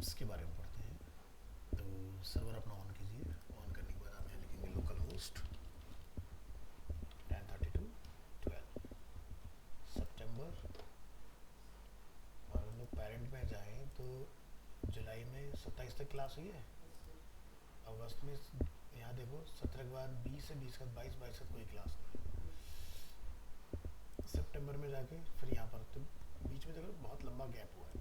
oops के बारे में पढ़ते हैं। तो सर्वर अपना ऑन कीजिए। ऑन करने के बाद आप यहाँ लिखेंगे लोकल होस्ट 1032.12 सितंबर। और हम लोग पेरेंट में जाएं तो जुलाई में 27 तक क्लास हुई है। अगस्त में यहाँ देखो 17 के बाद 20 से 20 का 22, 22 का कोई क्लास नहीं। सितंबर में जाके फिर यहाँ पर तो बीच में देखो बहुत लंबा गैप हुआ है।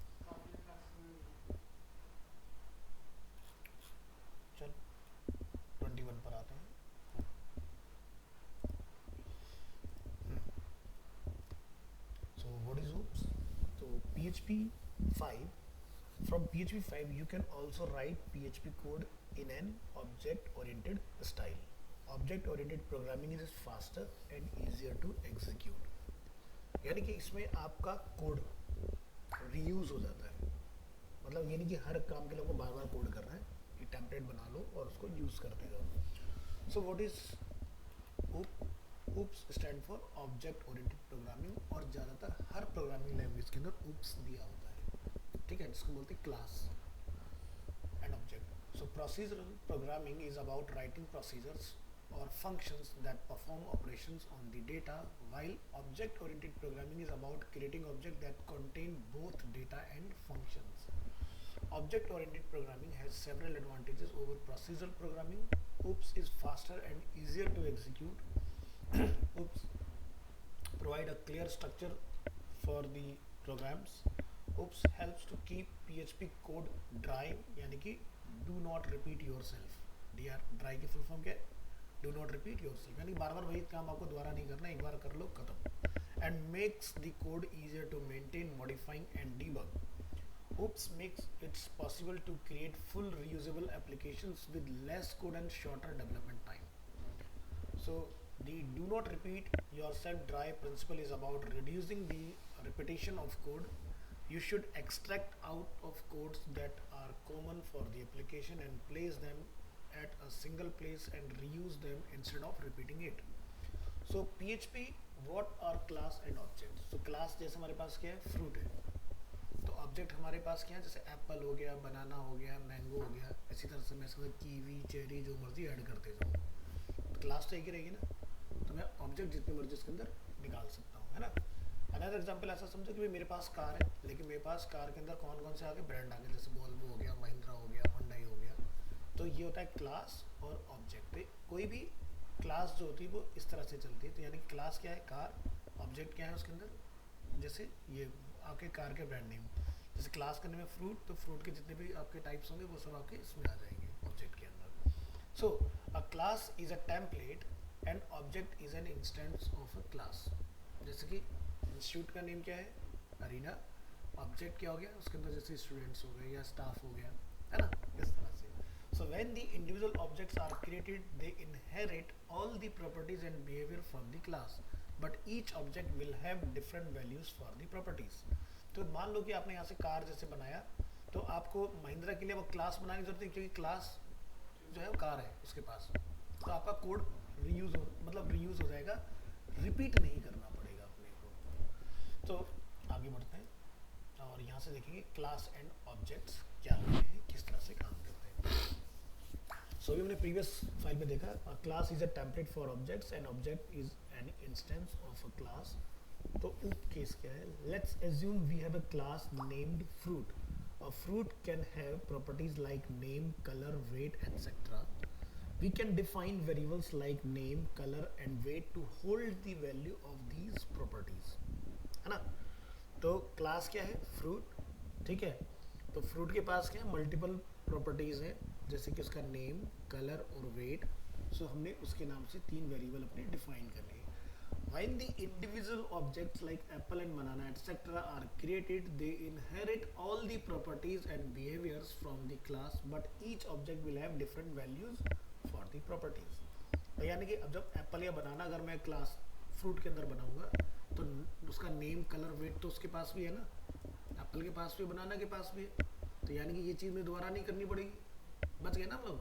चल 21 पर आते हैं। So what is hoops? So PHP 5. From PHP 5 you can also write PHP code in an object oriented style. Object oriented programming is faster and easier to execute. यानी कि इसमें आपका कोड रीयूज हो जाता है। मतलब ये नहीं कि हर काम के लिए आपको बार बार कोड करना है, ये टेम्पलेट बना लो और उसको यूज़ करते जाओ। So what is oops stand for object oriented programming, और ज़्यादातर हर प्रोग्रामिंग लैंग्वेज के अंदर oops दिया होता है। ठीक है, जिसको बोलते हैं class and object. So procedural programming is about writing procedures or functions that perform operations on the data, while object oriented programming is about creating objects that contain both data and functions. Object oriented programming has several advantages over procedural programming. oops is faster and easier to execute. oops provide a clear structure for the programs. oops helps to keep PHP code dry, यानी कि do not repeat yourself। DR dry की full form क्या है? Do not repeat your self, यानी बार बार वही काम आपको दोबारा नहीं करना, एक बार कर लो खत्म। And makes the code easier to maintain, modifying and debug. oops makes it's possible to create full reusable applications with less code and shorter development time. So the do not repeat yourself dry principle is about reducing the repetition of code. You should extract out of codes that are common for the application and place them at a single place and reuse them instead of repeating it. So PHP what are class and objects? So class जैसे हमारे पास क्या है, fruit है। तो object हमारे पास क्या है, जैसे एप्पल हो गया, बनाना हो गया, मैंगो हो गया, इसी तरह से मैं इसके अंदर कीवी, चेरी जो मर्जी ऐड करते जाऊँ। तो क्लास तो एक ही रहेगी ना, तो मैं ऑब्जेक्ट जितनी मर्जी इसके अंदर निकाल सकता हूँ, है ना। अनदर एग्जाम्पल ऐसा समझो कि भाई मेरे पास कार है, लेकिन मेरे पास कार के अंदर कौन कौन से आगे ब्रांड आ गए, जैसे वोल्वो हो गया, महिंद्रा हो गया, होंडा हो गया। तो ये होता है क्लास और ऑब्जेक्ट। कोई भी क्लास जो होती है वो इस तरह से चलती है। तो यानी क्लास क्या है, कार। ऑब्जेक्ट क्या है उसके अंदर, जैसे ये आपके कार के ब्रांड नेम। जैसे क्लास करने में फ्रूट, तो फ्रूट के जितने भी आपके टाइप्स होंगे वो सब आपके इसमें आ जाएंगे ऑब्जेक्ट के अंदर। So a class is a template and object is an instance of a class. जैसे कि इंस्टीट्यूट का नेम क्या है, अरीना। ऑब्जेक्ट क्या हो गया उसके अंदर, जैसे स्टूडेंट्स हो गए या स्टाफ हो गया, है ना, इस तरह से। So when the individual objects are created, they inherit all the properties and behavior from the class, but each object will have different values for the properties. तो मान लो कि आपने यहाँ से कार जैसे बनाया, तो आपको महिंद्रा के लिए वो क्लास बनाने की जरूरत नहीं, क्योंकि क्लास जो है वो कार है उसके पास। तो आपका कोड रीयूज हो, मतलब रीयूज हो जाएगा, रिपीट नहीं करना पड़ेगा अपने को। तो आगे बढ़ते हैं और यहाँ से देखेंगे क्लास एंड ऑब्जेक्ट्स क्या होते हैं, किस तरह से काम करते हैं। सो हमने प्रीवियस फाइल में देखा, class is a template for objects and object is an instance of a class. तो उप केस क्या है, let's assume we have a class named fruit. A fruit can have properties like name, colour, weight etcetera. We can define variables like name, colour and weight to hold the value of these properties, है ना। तो class क्या है, fruit, ठीक है। तो fruit के पास क्या है, मल्टीपल प्रॉपर्टीज़ हैं, जैसे कि उसका नेम, कलर और वेट। सो हमने उसके नाम से 3 वेरिएबल अपने डिफाइन कर लिए। When the individual objects like apple and banana etc. are created, they inherit all the properties and behaviors from the class, but each object will have different values for the properties. तो यानी कि अब जब Apple या बनाना अगर मैं class fruit के अंदर बनाऊंगा, तो उसका नेम, कलर, वेट तो उसके पास भी है ना, एप्पल के पास भी, बनाना के पास भी है। तो यानी कि ये चीज़ में दोबारा नहीं करनी पड़ेगी, बच गए ना हम लोग।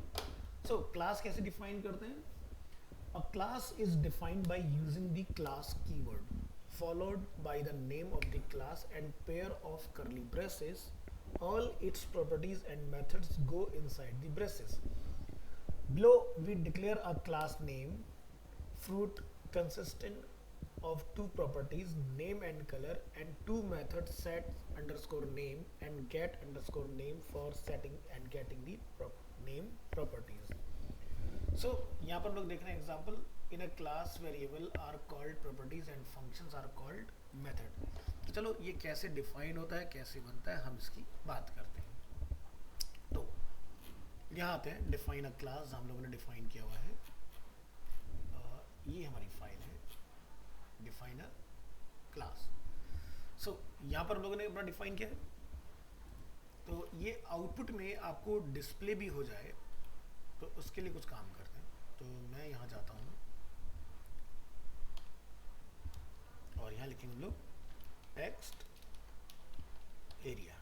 सो क्लास कैसे डिफाइन करते हैं, अ class is defined by using the class keyword followed by the name of the class and pair of करली braces all its properties and methods go inside the braces. Below we declare a class name fruit consisting of two properties name and color and two methods set underscore name and get underscore name for setting and getting the name properties. So यहाँ पर हम लोग देख रहे हैं example in a class variable are called properties and functions are called method. तो चलो ये कैसे डिफाइन होता है कैसे बनता है हम इसकी बात करते हैं. तो यहाँ आते हैं डिफाइन अ क्लास. हम लोगों ने डिफाइन किया हुआ है ये हमारी फाइल है डिफाइन अ क्लास. सो यहाँ पर हम लोगों ने अपना डिफाइन किया है. तो ये आउटपुट में आपको डिस्प्ले भी हो जाए तो उसके लिए कुछ काम करते हैं. तो मैं यहाँ जाता हूँ और यहाँ लिखेंगे हम लोग टेक्स्ट एरिया.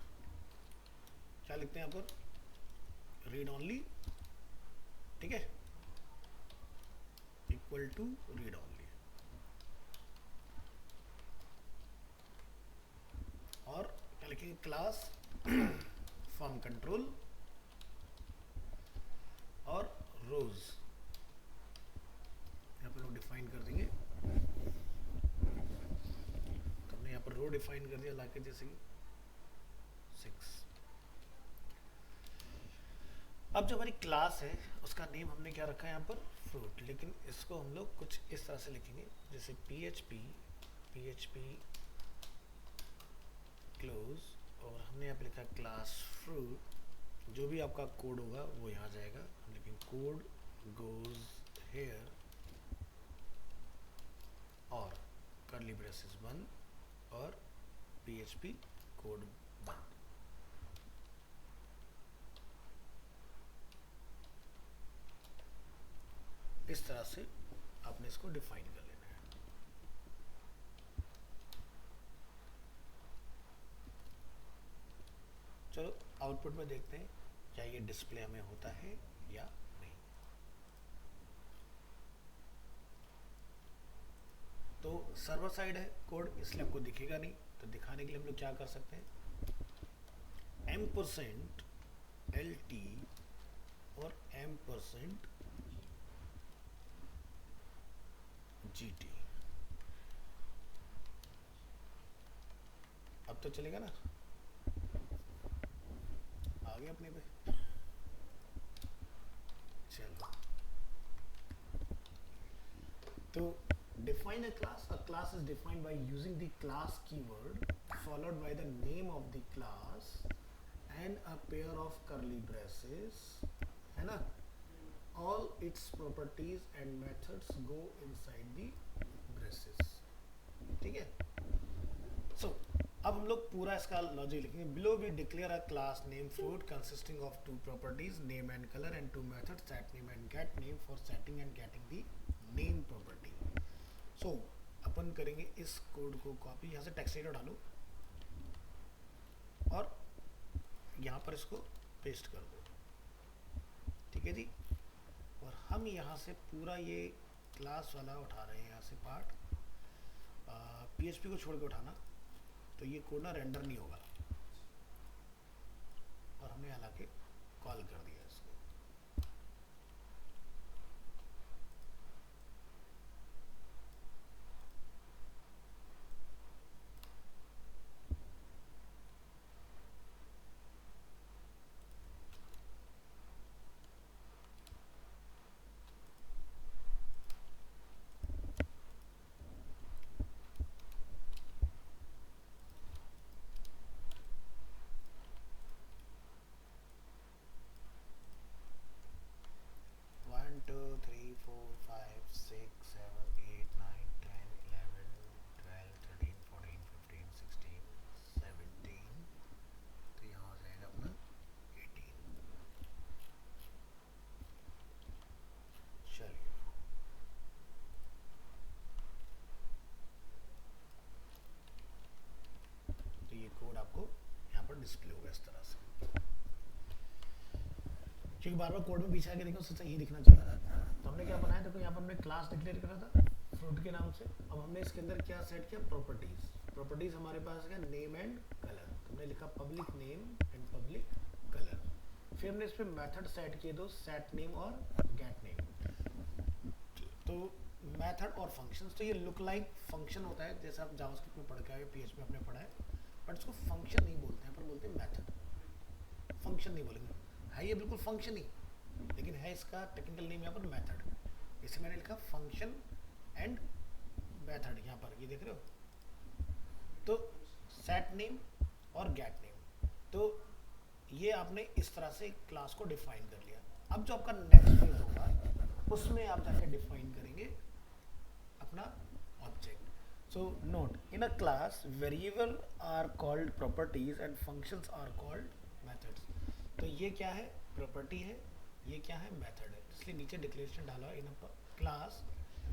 क्या लिखते हैं यहाँ पर रीड ओनली. ठीक है इक्वल टू रीड ओनली. और क्या लिखेंगे क्लास फॉर्म कंट्रोल और रोज यहाँ पर लोग डिफाइन कर देंगे. तो हमने यहाँ पर रो डिफाइन कर दिया लाके जैसे कि 6. अब जो हमारी क्लास है उसका नेम हमने क्या रखा है यहाँ पर फ्रूट. लेकिन इसको हम लोग कुछ इस तरह से लिखेंगे जैसे PHP क्लोज और हमने यहाँ पे लिखा क्लास फ्रूट. जो भी आपका कोड होगा वो यहाँ जाएगा. हम लिखेंगे कोड गोज हेयर और कर्ली ब्रेसेस बंद और PHP कोड बंद. इस तरह से आपने इसको डिफाइन कर लेना है. चलो आउटपुट में देखते हैं क्या ये डिस्प्ले हमें होता है या नहीं. तो सर्वर साइड है कोड इसलिए आपको दिखेगा नहीं. तो दिखाने के लिए हम लोग क्या कर सकते हैं %LT और %GT. अब तो चलेगा ना आगे अपने पे. चलो तो define a class is defined by using the class keyword followed by the name of the class and a pair of curly braces है ना. all its properties and methods go inside the braces. ठीक है. so अब हम लोग पूरा इसका logic लिखेंगे. Below we declare a class name fruit consisting of two properties name and colour and two methods set name and get name for setting and getting the name property. So अपन करेंगे इस code को copy. यहाँ से text area उठा लो और यहाँ पर इसको पेस्ट कर दो. ठीक है जी. और हम यहाँ से पूरा ये क्लास वाला उठा रहे हैं यहाँ से पार्ट. PHP को छोड़ के उठाना तो ये कोड ना रेंडर नहीं होगा. और हमने हालांकि कॉल कर दिया इसको. डिस्प्ले होगा इस तरह से. क्योंकि बार बार कोड में पीछे आके देखो सही दिखना चाहिए. तो हमने क्या बनाया, देखो यहाँ पर हमने क्लास डिक्लेयर करा था फ्रूट के नाम से. अब हमने इसके अंदर क्या सेट किया, प्रॉपर्टीज. प्रॉपर्टीज हमारे पास है नेम एंड कलर. हमने लिखा public name and public colour. फिर हमने इस पे मेथड सेट किए दो, सेट नेम और गेट नेम। तो मेथड और फंक्शंस, तो ये लुक लाइक फंक्शन होता है, जैसे आप जावास्क्रिप्ट में पढ़ के आए, पीएचपी में आपने पढ़ा है, बट इसको फंक्शन नहीं बोलते हैं, पर बोलते हैं मेथड। फंक्शन नहीं बोलेंगे, है ये बिल्कुल फंक्शन ही, लेकिन है इसका टेक्निकल नेम यहाँ पर मेथड। इसे मैंने लिखा फंक्शन एंड मेथड, यहाँ पर ये देख रहे हो। तो सेट नेम और गेट नेम, तो ये आपने इस तरह से क्लास को डिफाइन कर लिया। अब जो आपका नेक्स्ट फेज होगा उसमें आप जाके डिफाइन करेंगे अपना object. So note, in a class variable are called properties and functions are called methods. तो ये क्या है, प्रॉपर्टी है, ये क्या है, मेथड है। इसलिए नीचे डिक्लेरेशन डाला, in a class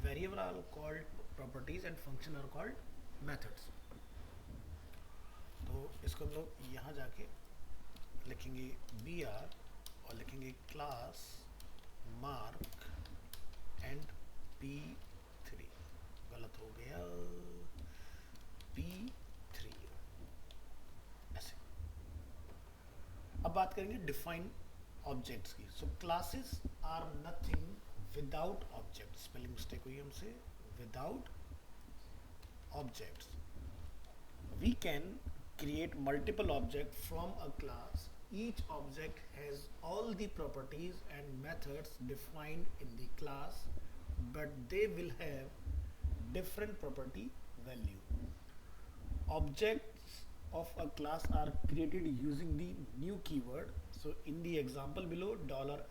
variable are called properties and function are called methods. तो इसको हम लोग यहाँ जाके लिखेंगे बी आर और लिखेंगे क्लास मार्क एंड P3, गलत हो गया, P3 ऐसे। अब बात करेंगे डिफाइन ऑब्जेक्ट्स की। So classes are nothing without object, spelling mistake हुई हमसे, without objects. We can create multiple objects from a class. Each object has all the properties and methods defined in the class, but they will have different property value. Objects of a class are created using the new keyword. So in the example below,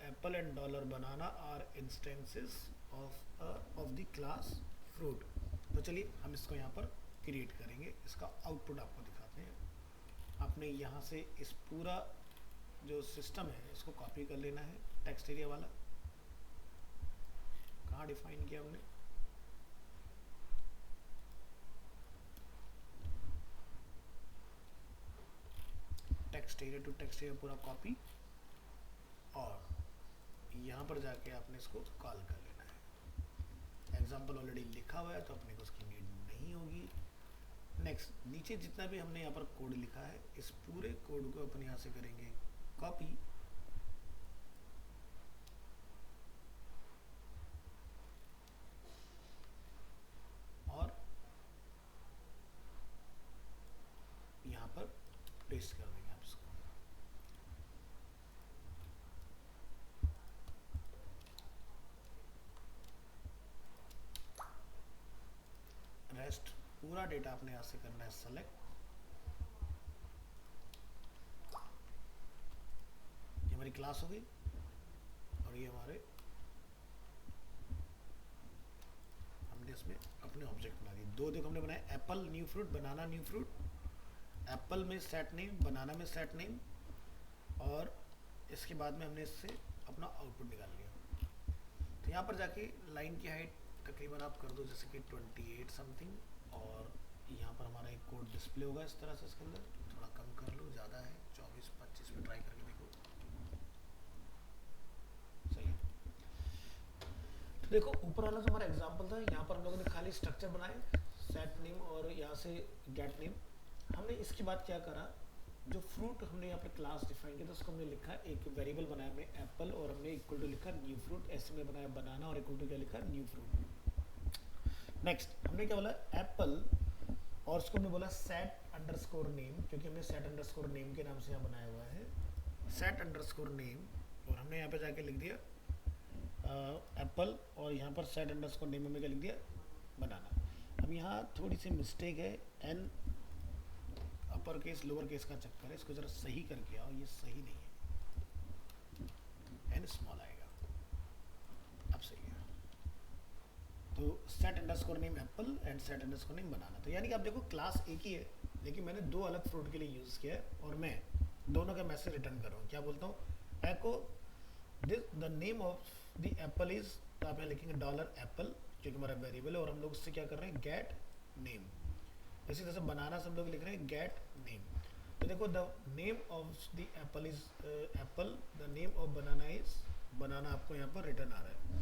$apple and $banana are instances of the class fruit. तो चलिए हम इसको यहाँ पर create करेंगे, इसका output आपको दिखाते हैं। आपने यहाँ से इस पूरा जो सिस्टम है इसको कॉपी कर लेना है, टेक्स्ट एरिया वाला। कहाँ डिफाइन किया हमने, text area to text area पूरा कॉपी, और यहाँ पर जाके आपने इसको कॉल कर लेना है। एग्जाम्पल ऑलरेडी लिखा हुआ है तो अपने को उसकी नीड नहीं होगी। नेक्स्ट, नीचे जितना भी हमने यहाँ पर कोड लिखा है, इस पूरे कोड को अपन यहाँ से करेंगे कॉपी, और यहाँ पर पेस्ट कर देंगे आप इसको। रेस्ट पूरा डेटा आपने यहाँ से करना है सेलेक्ट। ये हमारी क्लास हो गई और ये हमारे, हमने इसमें अपने ऑब्जेक्ट बना दिए। दो देखो हमने बनाए, एप्पल न्यू फ्रूट, बनाना न्यू फ्रूट। एप्पल में सेट नेम, बनाना में सेट नेम, और इसके बाद में हमने इससे अपना आउटपुट निकाल लिया। तो यहाँ पर जाके लाइन की हाइट तकरीबन आप कर दो जैसे कि 28 समथिंग, और यहाँ पर हमारा एक कोड डिस्प्ले होगा इस तरह से। इसके अंदर थोड़ा कम कर लो, ज़्यादा है, 24-25 में ट्राई करके देखो, सही है। तो देखो ऊपर वाला जो हमारा एग्जांपल था, यहाँ पर हम लोगों ने खाली स्ट्रक्चर बनाए, सेट नेम और यहाँ से गेट नेम। हमने इसके बाद क्या करा, जो फ्रूट हमने यहाँ पर क्लास डिफाइन किया था उसको हमने लिखा, एक वेरिएबल बनाया हमने एप्पल, और हमने इक्वल टू लिखा न्यू फ्रूट। ऐसे में बनाया बनाना और इक्वल टू क्या लिखा, न्यू फ्रूट। नेक्स्ट हमने क्या बोला, एप्पल, और उसको हमने बोला सेट अंडरस्कोर नेम, क्योंकि हमने सेट अंडरस्कोर नेम के नाम से यहाँ बनाया हुआ है, सेट अंडरस्कोर नेम। और हमने यहाँ पे जाके लिख दिया एप्पल, और यहाँ पर सेट अंडरस्कोर नेम में क्या लिख दिया, बनाना। अब यहाँ थोड़ी सी मिस्टेक है, an upper case lower case का चक्कर है, इसको जरा सही करके आओ, ये सही नहीं है, एन स्मॉल आएगा, अब सही है। तो set underscore name apple and set underscore name banana. तो यानी कि आप देखो क्लास एक ही है, लेकिन मैंने दो अलग फ्रूट के लिए यूज़ किया है, और मैं दोनों का मैसेज रिटर्न कर रहा हूँ। क्या बोलता हूँ, echo this the name of the apple is, तो आप यहाँ लिखेंगे $apple, क्योंकि हमारा वेरिएबल है, और हम लोग उससे क्या कर रहे हैं, गेट नेम। इसी तरह से बनाना से हम लोग लिख रहे हैं गेट नेम। तो देखो the name of the apple is Apple, the name of banana is banana, आपको यहाँ पर रिटर्न आ रहा है।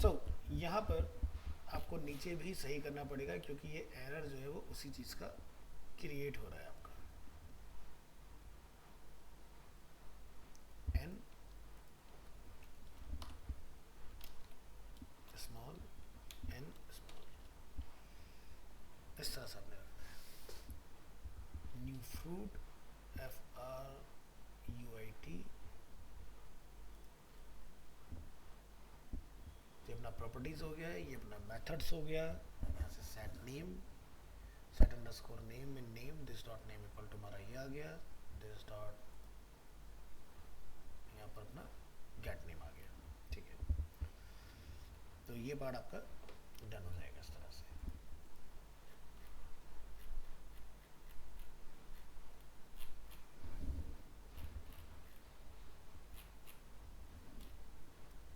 सो यहाँ पर आपको नीचे भी सही करना पड़ेगा, क्योंकि ये एरर जो है वो उसी चीज़ का क्रिएट हो रहा है आपका। प्रॉपर्टीज हो गया, ये अपना मेथड्स हो गया, यहाँ से set name, set underscore name में name, this dot name equal to हमारा ये आ गया, दिस डॉट यहाँ पर अपना गेट नेम आ गया, ठीक है। तो ये पार्ट आपका डन हो जाएगा इस तरह से।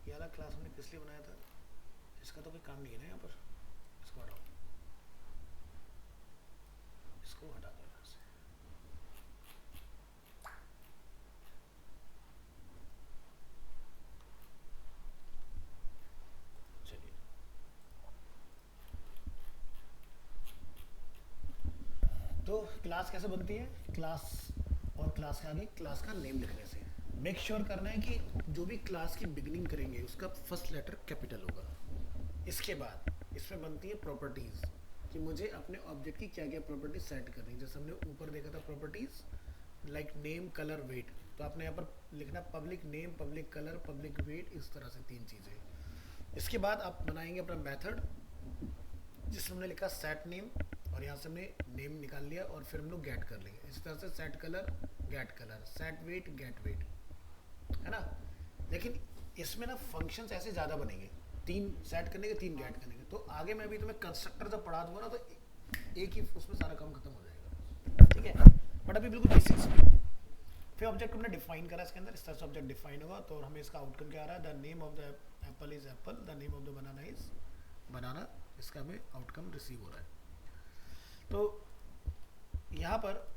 ये वाला क्लास हमने किस लिए बनाया था, इसका तो कोई काम नहीं है ना यहाँ पर, इसको हटाओ, इसको हटा दो यहाँ से। चलिए, तो क्लास कैसे बनती है, क्लास और क्लास के आगे क्लास का नेम लिखने से। मेक श्योर करना है कि जो भी क्लास की बिगिनिंग करेंगे उसका फर्स्ट लेटर कैपिटल होगा। इसके बाद इसमें बनती है प्रॉपर्टीज, कि मुझे अपने ऑब्जेक्ट की क्या क्या प्रॉपर्टीज सेट करनी है। जैसे हमने ऊपर देखा था properties like name, colour, weight, तो आपने यहाँ पर लिखना public name, public colour, public weight, इस तरह से 3 चीज़ें। इसके बाद आप बनाएंगे अपना मेथड जिसमें हमने लिखा सेट नेम, और यहाँ से हमने नेम निकाल लिया और फिर हम लोग गेट कर लेंगे। इस तरह से set colour, get colour, set weight, get weight, है ना। लेकिन इसमें ना फंक्शंस ऐसे ज़्यादा बनेंगे, 3 सेट करने के, 3 गेट करने के। तो आगे मैं भी तुम्हें कंस्ट्रक्टर जब पढ़ा दूंगा ना तो एक ही उसमें सारा काम खत्म हो जाएगा, ठीक है। बट अभी बिल्कुल बेसिक्स में। फिर ऑब्जेक्ट हमने डिफाइन करा इसके अंदर, इस तरह से ऑब्जेक्ट डिफाइन होगा। तो हमें इसका आउटकम क्या आ रहा है, the name of the apple is Apple, the name of the banana is banana, इसका हमें आउटकम रिसीव हो रहा है। तो यहाँ पर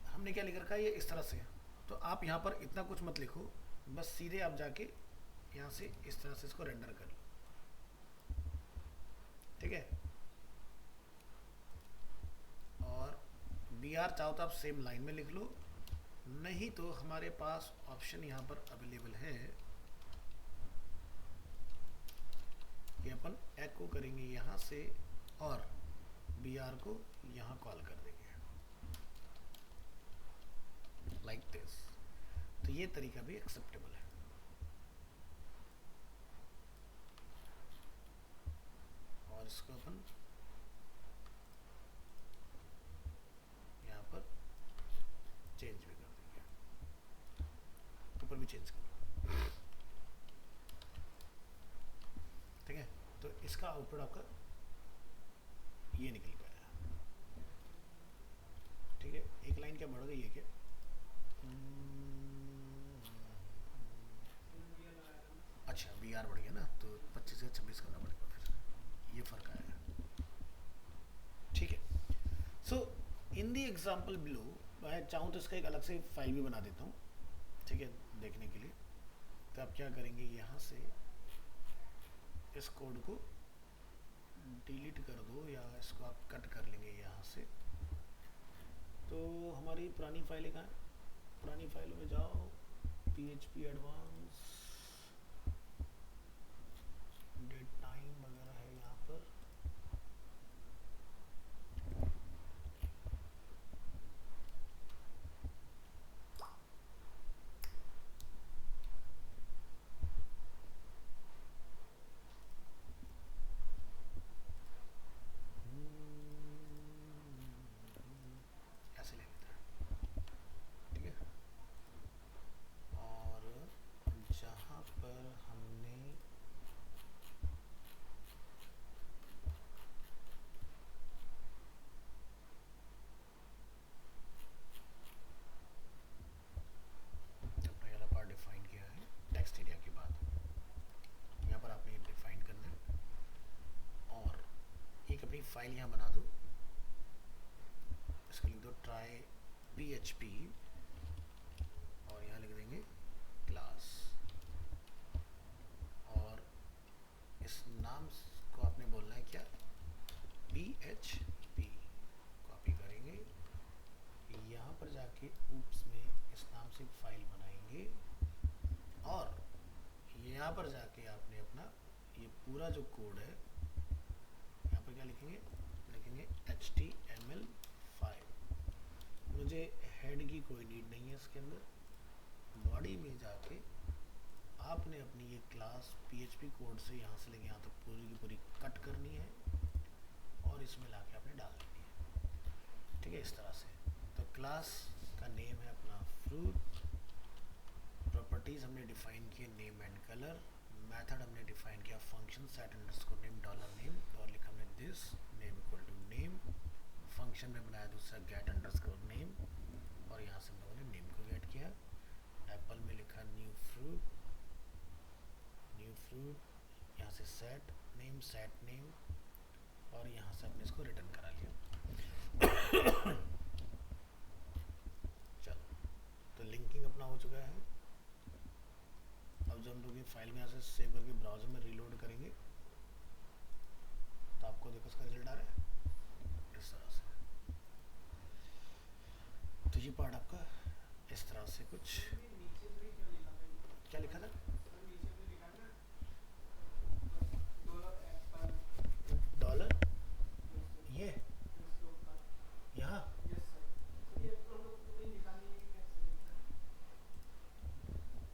हमने क्या लिख रखा है, ये इस तरह से। तो आप यहाँ पर इतना कुछ मत लिखो, बस सीधे आप जाके यहाँ से इस तरह से इसको रेंडर कर लो, ठीक है। और बी आर चाहो तो आप सेम लाइन में लिख लो, नहीं तो हमारे पास ऑप्शन यहाँ पर अवेलेबल है कि अपन एको करेंगे यहाँ से और बी आर को यहाँ कॉल कर देंगे, लाइक दिस। तो ये तरीका भी एक्सेप्टेबल है। और इसको अपन यहाँ पर चेंज भी कर देंगे, ऊपर भी चेंज कर लो, ठीक है। तो इसका आउटपुट आपका ये निकल गया, ठीक है। एक लाइन क्या बढ़ गई है क्या, अच्छा बी आर बढ़ गया ना, तो 25 से 26 करना पड़ेगा, फिर ये फर्क आएगा, ठीक है। सो इन दी एग्जाम्पल बिलो, मैं चाहूँ तो इसका एक अलग से फाइल भी बना देता हूँ, ठीक है, देखने के लिए। तो आप क्या करेंगे, यहाँ से इस कोड को डिलीट कर दो या इसको आप कट कर लेंगे यहाँ से। तो हमारी पुरानी फाइलें कहाँ हैं, पुरानी फाइलों में जाओ, PHP एडवांस, डेट टाइम वगैरह है यहाँ पर। ऐसे ले लेते हैं, ठीक है। और जहाँ पर हमने अपना ये वाला पार्ट डिफाइन किया है टेक्स्ट एरिया के बाद, यहाँ पर आपने डिफाइन करना है और एक अपनी फाइल यहाँ बना दो। इसको लिख दो ट्राई PHP और यहाँ लिख देंगे क्लास, और इस नाम को आपने बोलना है क्या, PHP। कॉपी करेंगे, यहाँ पर जाके ऊप्स में इस नाम से फाइल बनाएंगे, और यहाँ पर जाके आपने अपना ये पूरा जो कोड है यहाँ पर क्या लिखेंगे, लिखेंगे HTML5। मुझे हेड की कोई नीड नहीं है इसके अंदर, बॉडी में जाके आपने अपनी ये क्लास PHP कोड से यहाँ से लेके यहाँ तक पूरी की पूरी कट करनी है और इसमें लाके आपने डाल देनी है, ठीक है, इस तरह से। तो क्लास का नेम है अपना फ्रूट, प्रॉपर्टीज हमने डिफाइन किए नेम एंड कलर, मेथड हमने डिफाइन किया function set underscore name dollar name और लिखा हमने this name equal to name, function में बनाया दूसरा गेट अंडरस्कोर नेम और यहाँ से हम लोगों ने नेम को गेट किया। एप्पल में लिखा न्यू फ्रूट, यहाँ से सेट नेम और यहाँ से हमने इसको रिटर्न करा लिया। चलो, तो लिंकिंग अपना हो चुका है। अब जब हम लोग ये फाइल में यहाँ से सेव करके ब्राउजर में रीलोड करेंगे तो आपको देखो इसका रिजल्ट आ रहा है इस तरह से। तो ये पार्ट आपका इस तरह से कुछ क्या लिखा था, डॉलर ये यहाँ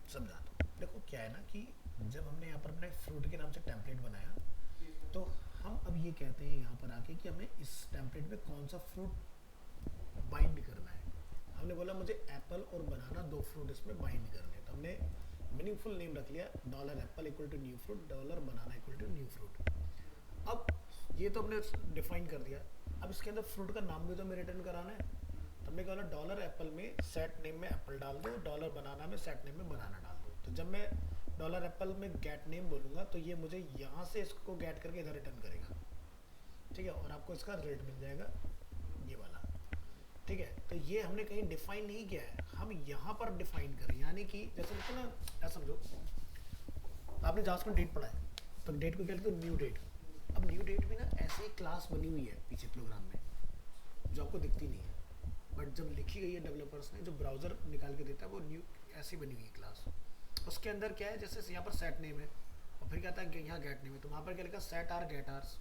समझा। दो देखो क्या है ना कि जब हमने यहाँ पर अपने फ्रूट के नाम से टेम्पलेट बनाया तो हम अब ये कहते हैं यहाँ पर आके कि हमें इस टेम्पलेट में कौन सा फ्रूट बाइंड करना है। हमने बोला मुझे एप्पल और बनाना दो फ्रूट इसमें बाइंड करने हैं, तो हमने मीनिंगफुल नेम रख लिया dollar apple equal to new fruit, dollar banana equal to new fruit. अब ये तो हमने डिफाइन कर दिया, अब इसके अंदर फ्रूट का नाम भी तो हमें रिटर्न कराना है। तो हमने कहा डॉलर एप्पल में सेट नेम में एप्पल डाल दो, डॉलर बनाना में सेट नेम में बनाना डाल दो। तो जब मैं डॉलर एप्पल में गेट नेम बोलूँगा तो ये मुझे यहाँ से इसको गेट करके इधर रिटर्न करेगा, ठीक है, और आपको इसका रेट मिल जाएगा ये वाला, ठीक है। तो ये हमने कहीं डिफाइन नहीं किया है, हम यहाँ पर डिफाइन करें, यानी कि जैसे देखो ना, ऐसा समझो आपने जावास्क्रिप्ट डेट पढ़ा है तो डेट को क्या लिखते हो न्यू डेट। अब न्यू डेट भी ना ऐसे ही क्लास बनी हुई है पीछे प्रोग्राम में जो आपको दिखती नहीं है, बट जब लिखी गई है डेवलपर्स ने, जो ब्राउजर निकाल के देता है वो न्यू ऐसी बनी हुई है क्लास। उसके अंदर क्या है, जैसे यहाँ पर सेट नेम है और फिर क्या आता है यहाँ गेट नेम है, तो वहाँ पर क्या लिखा सेट आर गेट आर्स,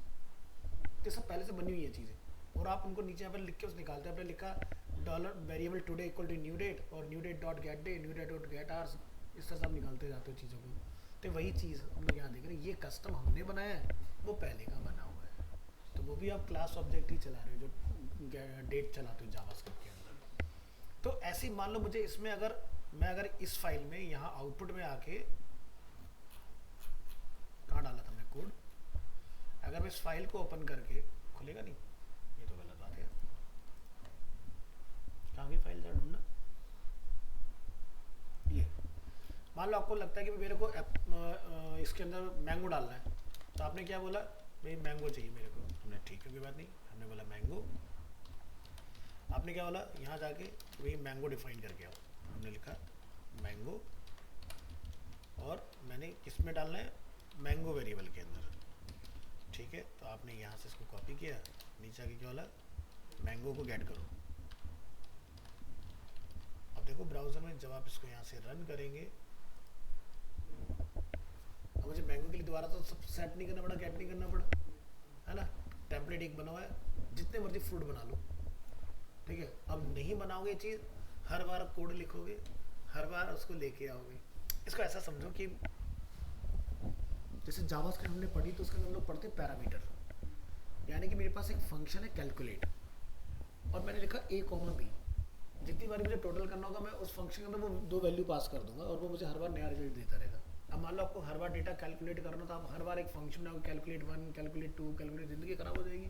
ये सब पहले से बनी हुई है चीज़ें और आप उनको नीचे यहाँ पर लिख के निकालते हैं। आपने लिखा dollar variable today equal to new date और new date dot get day, new date dot get hours, इस तरह से आप निकालते जाते हो चीज़ों को। तो वही चीज़ हम लोग यहाँ देख रहे हैं, ये कस्टम हमने बनाया है, वो पहले का बना हुआ है, तो वो भी आप क्लास ऑब्जेक्ट ही चला रहे हो जो डेट चलाते हो जावास्क्रिप्ट के अंदर। तो ऐसे ही मान लो मुझे इसमें अगर इस फाइल में यहाँ आउटपुट में आके कहाँ डाला था मैंने कोड, अगर मैं इस फाइल को ओपन करके खुलेगा नहीं, ये तो गलत बात है, कहाँ की फाइल ढूंढना, ये मान लो आपको लगता है कि मेरे को इसके अंदर मैंगो डालना है, तो आपने क्या बोला भाई मैंगो चाहिए मेरे को, हमने ठीक है कोई बात नहीं, हमने बोला मैंगो। आपने क्या बोला यहाँ जाके वही मैंगो डिफाइन करके आओ, हमने लिखा मैंगो और मैंने किस में डालना है मैंगो वेरिएबल के अंदर, ठीक है। तो आपने यहाँ से इसको कॉपी किया, नीचे आके क्या बोला मैंगो को गेट करो। अब देखो ब्राउजर में जब आप इसको यहाँ से रन करेंगे, अब मुझे मैंगो के लिए दोबारा तो सब सेट नहीं करना पड़ा, गेट नहीं करना पड़ा, है ना, टेम्पलेट एक बना हुआ है, जितने मर्जी फ्रूट बना लो, ठीक है। अब नहीं बनाओगे चीज़, हर बार कोड लिखोगे, हर बार उसको लेके आओगे। इसको ऐसा समझो कि जैसे जावास्क्रिप्ट हमने पढ़ी तो उसके अंदर हम लोग पढ़ते पैरामीटर, यानी कि मेरे पास एक फंक्शन है कैलकुलेट और मैंने लिखा a, b, जितनी बार मुझे टोटल करना होगा मैं उस फंक्शन के अंदर वो दो वैल्यू पास कर दूंगा और वो मुझे हर बार नया रिजल्ट देता रहेगा। अब मान लो आपको हर बार डेटा कैलकुलेट करना तो आप हर बार एक फंक्शन में कैलकुलेट 1, कैलकुलेट 2, कैलकुलेट, जिंदगी खराब हो जाएगी।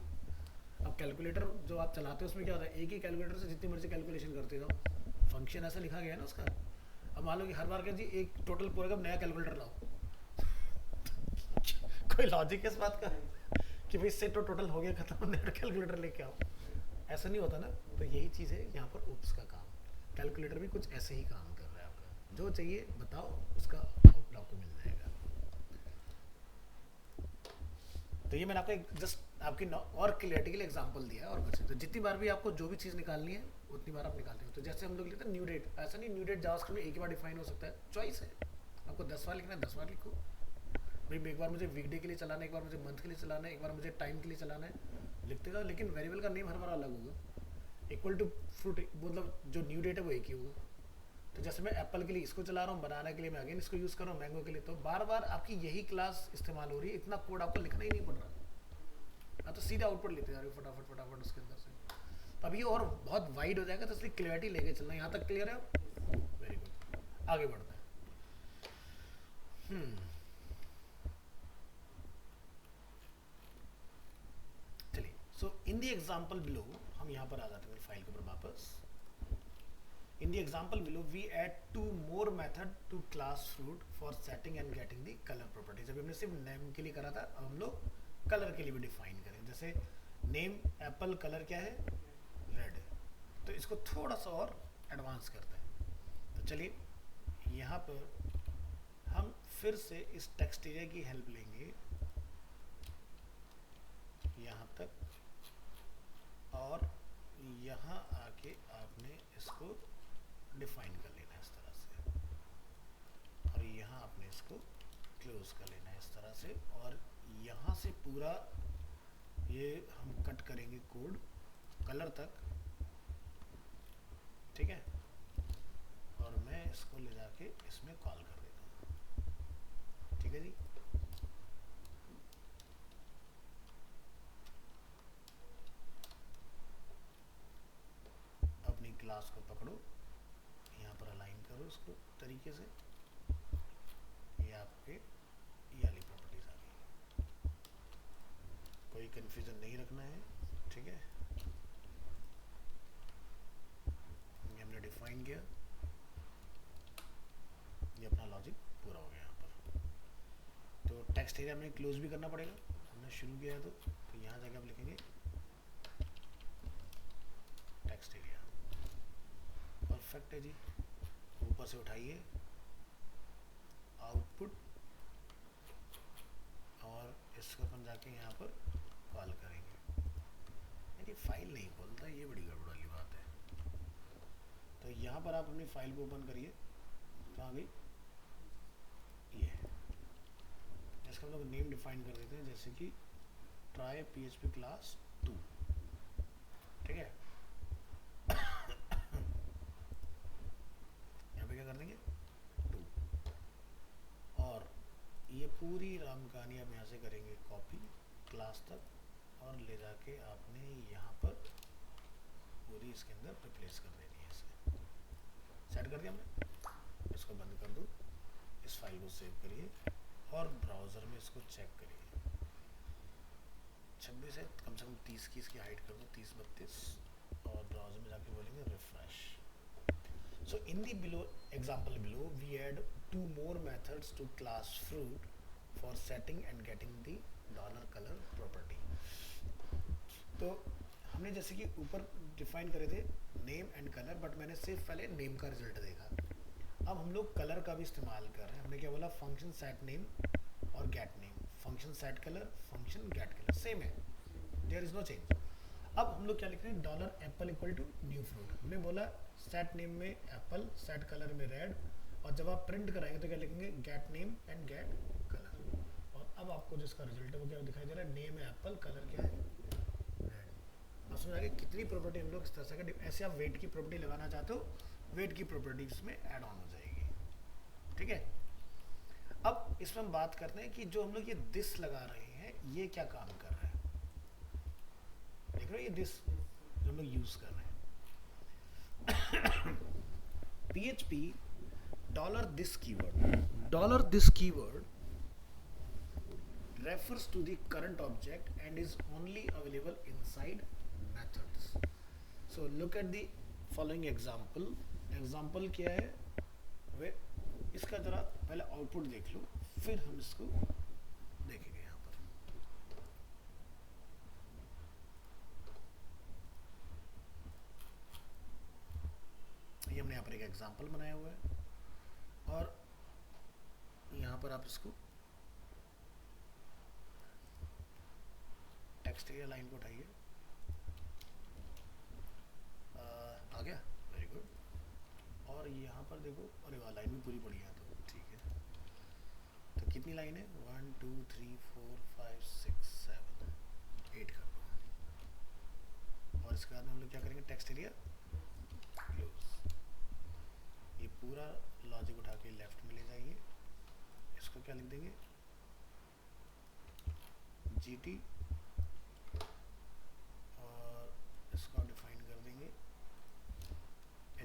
अब कैलकुलेटर जो आप चलाते हो उसमें क्या होता है, एक ही कैलकुलेटर से जितनी मर्जी कैलकुलेशन करते जाओ, फंक्शन ऐसा लिखा गया है ना उसका। अब मान लो कि हर बार क्या जी एक टोटल पूरे का नया कैलकुलेटर लाओ कोई लॉजिक है इस बात का कि भाई इससे तो टोटल हो गया खत्म, नया कैलकुलेटर लेके आओ, ऐसा नहीं होता ना। तो यही चीज़ है यहाँ पर ओप्स का काम, कैलकुलेटर भी कुछ ऐसे ही काम कर रहा है आपका, जो चाहिए बताओ उसका आउटपुट आपको मिल जाएगा। तो ये मैंने आपको एक जस्ट आपकी और क्लियरिटी के लिए एग्जांपल दिया है और कुछ। तो जितनी बार भी आपको जो भी चीज़ निकालनी है उतनी बार आप निकालते हो। तो जैसे हम लोग लेते हैं न्यू डेट, ऐसा नहीं न्यू डेट जावास्क्रिप्ट में एक ही बार डिफाइन हो सकता है, चॉइस है, आपको 10 बार लिखना है 10 बार लिखो। भाई एक बार मुझे वीकडे के लिए चलाना है, एक बार मुझे मंथ के लिए चलाना है, एक बार मुझे टाइम के लिए चलाना है, लिखते जाओ, लेकिन वेरिएबल का नेम हर बार अलग होगा। इक्वल टू फ्रूट मतलब जो न्यू डेट है वो एक ही होगा। तो जैसे मैं एप्पल के लिए इसको चला रहा हूँ, बनाना के लिए मैं अगेन इसको यूज़ कर रहा हूँ, मैंगो के लिए, तो बार बार आपकी यही क्लास इस्तेमाल हो रही है, इतना कोड आपको लिखना ही नहीं पड़ रहा। हाँ, तो सीधा आउटपुट लेते जा रहे हो फटाफट फटाफट उसके अंदर से। तो अभी और बहुत वाइड हो जाएगा, तो इसलिए क्लियरिटी लेके चलना। यहाँ तक क्लियर है? वेरी गुड, आगे बढ़ते हैं। चलिए, सो इन द एग्जांपल बिलो, हम यहाँ पर आ जाते हैं फाइल के ऊपर वापस। In the example below, we add two more method to class fruit for setting and getting the color properties. अभी हमने सिर्फ नेम के लिए करा था, अब हम लोग कलर के लिए भी डिफाइन करें। जैसे नेम एप्पल, कलर क्या है? रेड। तो इसको थोड़ा सा और एडवांस करते हैं। तो चलिए यहाँ पर हम फिर से इस टेक्स्ट एरिया की हेल्प लेंगे यहाँ तक, और यहाँ आके आपने इसको डिफाइन कर लेना है इस तरह से, और यहाँ आपने इसको क्लोज कर लेना है इस तरह से, और यहाँ से पूरा ये हम कट करेंगे कोड कलर तक, ठीक है, और मैं इसको ले जाके इसमें कॉल कर देता हूँ। ठीक है जी, अपनी क्लास को पकड़ो, यहाँ पर अलाइन करो इसको तरीके से, ये आपके ये वाली प्रॉपर्टीज आ गई। कोई कंफ्यूजन नहीं रखना है, ठीक है। ये हमने डिफाइन किया, ये अपना लॉजिक पूरा हो गया यहाँ पर। तो टेक्स्ट एरिया हमें क्लोज भी करना पड़ेगा, हमने शुरू किया है तो यहाँ जाके आप लिखेंगे टेक्स्ट एरिया। परफेक्ट है जी, ऊपर से उठाइए आउटपुट, और इसको अपन जाके यहाँ पर कॉल करेंगे। मेरी फाइल नहीं खोलता, ये बड़ी गड़बड़ वाली बात है। तो यहाँ पर आप अपनी फाइल को ओपन करिए, तो आ गई ये। इसका हम लोग नेम डिफाइन कर देते हैं, जैसे कि ट्राई PHP क्लास 2, ठीक है। यहाँ पे क्या कर देंगे 2, और ये पूरी राम कहानी आप यहाँ से करेंगे कॉपी क्लास तक, और ले जाके आपने यहाँ पर पूरी इसके अंदर रिप्लेस कर देनी है। इसे सेट कर दिया हमने, इसको बंद कर दो, इस फाइल को सेव करिए, और ब्राउज़र में इसको चेक करिए। 26 है, कम से कम 30 की इसकी हाइट कर दो, 30-32, और ब्राउज़र में जाके बोलेंगे refresh. So in the example below, we add two more methods to class fruit for setting and getting the $color property. तो हमने जैसे कि ऊपर डिफाइन करे थे नेम एंड कलर, बट मैंने सिर्फ पहले नेम का रिजल्ट देखा। अब हम लोग कलर का भी इस्तेमाल कर रहे हैं। हमने क्या बोला? फंक्शन सेट नेम और get name, function set colour, function get colour, same है, देयर इज नो चेंज। अब हम लोग क्या लिख रहे हैं? $Dollar apple equal to new fruit. हमने बोला सेट नेम में एप्पल, सेट कलर में रेड, और जब आप प्रिंट कराएंगे तो क्या लिखेंगे? Get name and get colour. और अब आपको जिसका रिजल्ट है वो क्या दिखाई दे रहा है? नेम है एप्पल, कलर क्या है? रेड। अब समझ आ गया कितनी प्रॉपर्टी हम लोग इस तरह से ऐसे आप वेट की प्रॉपर्टी लगाना चाहते हो, वेट की प्रॉपर्टी इसमें ऐड ऑन हो जाएगी, ठीक है। अब इसमें हम बात करते हैं कि जो हम लोग ये दिस लगा रहे हैं, ये क्या काम कर रहा है? देख रहे हो, ये दिस जो हम लोग यूज कर रहे हैं। PHP $this keyword refers to the current object and is only available inside methods. So look at the following example. Example क्या है? वे इसका जरा पहले आउटपुट देख लो, फिर हम इसको देखेंगे। यहाँ पर ये हमने यहाँ पर एक एग्जाम्पल बनाया हुआ है, और यहाँ पर आप इसको टेक्स्ट एरिया लाइन को उठाइए, आ गया, वेरी गुड। और यहाँ पर देखो, अरे वाह, लाइन भी पूरी पड़ी है, तो ठीक है। तो कितनी लाइन है? 1 2 3 4 5 6 7 8 कर दो। और इसके बाद में हम लोग क्या करेंगे? Text area close. ये पूरा पूरा लॉजिक उठा के लेफ्ट में ले जाइए, इसको क्या लिख देंगे GT, और इसको डिफाइन कर देंगे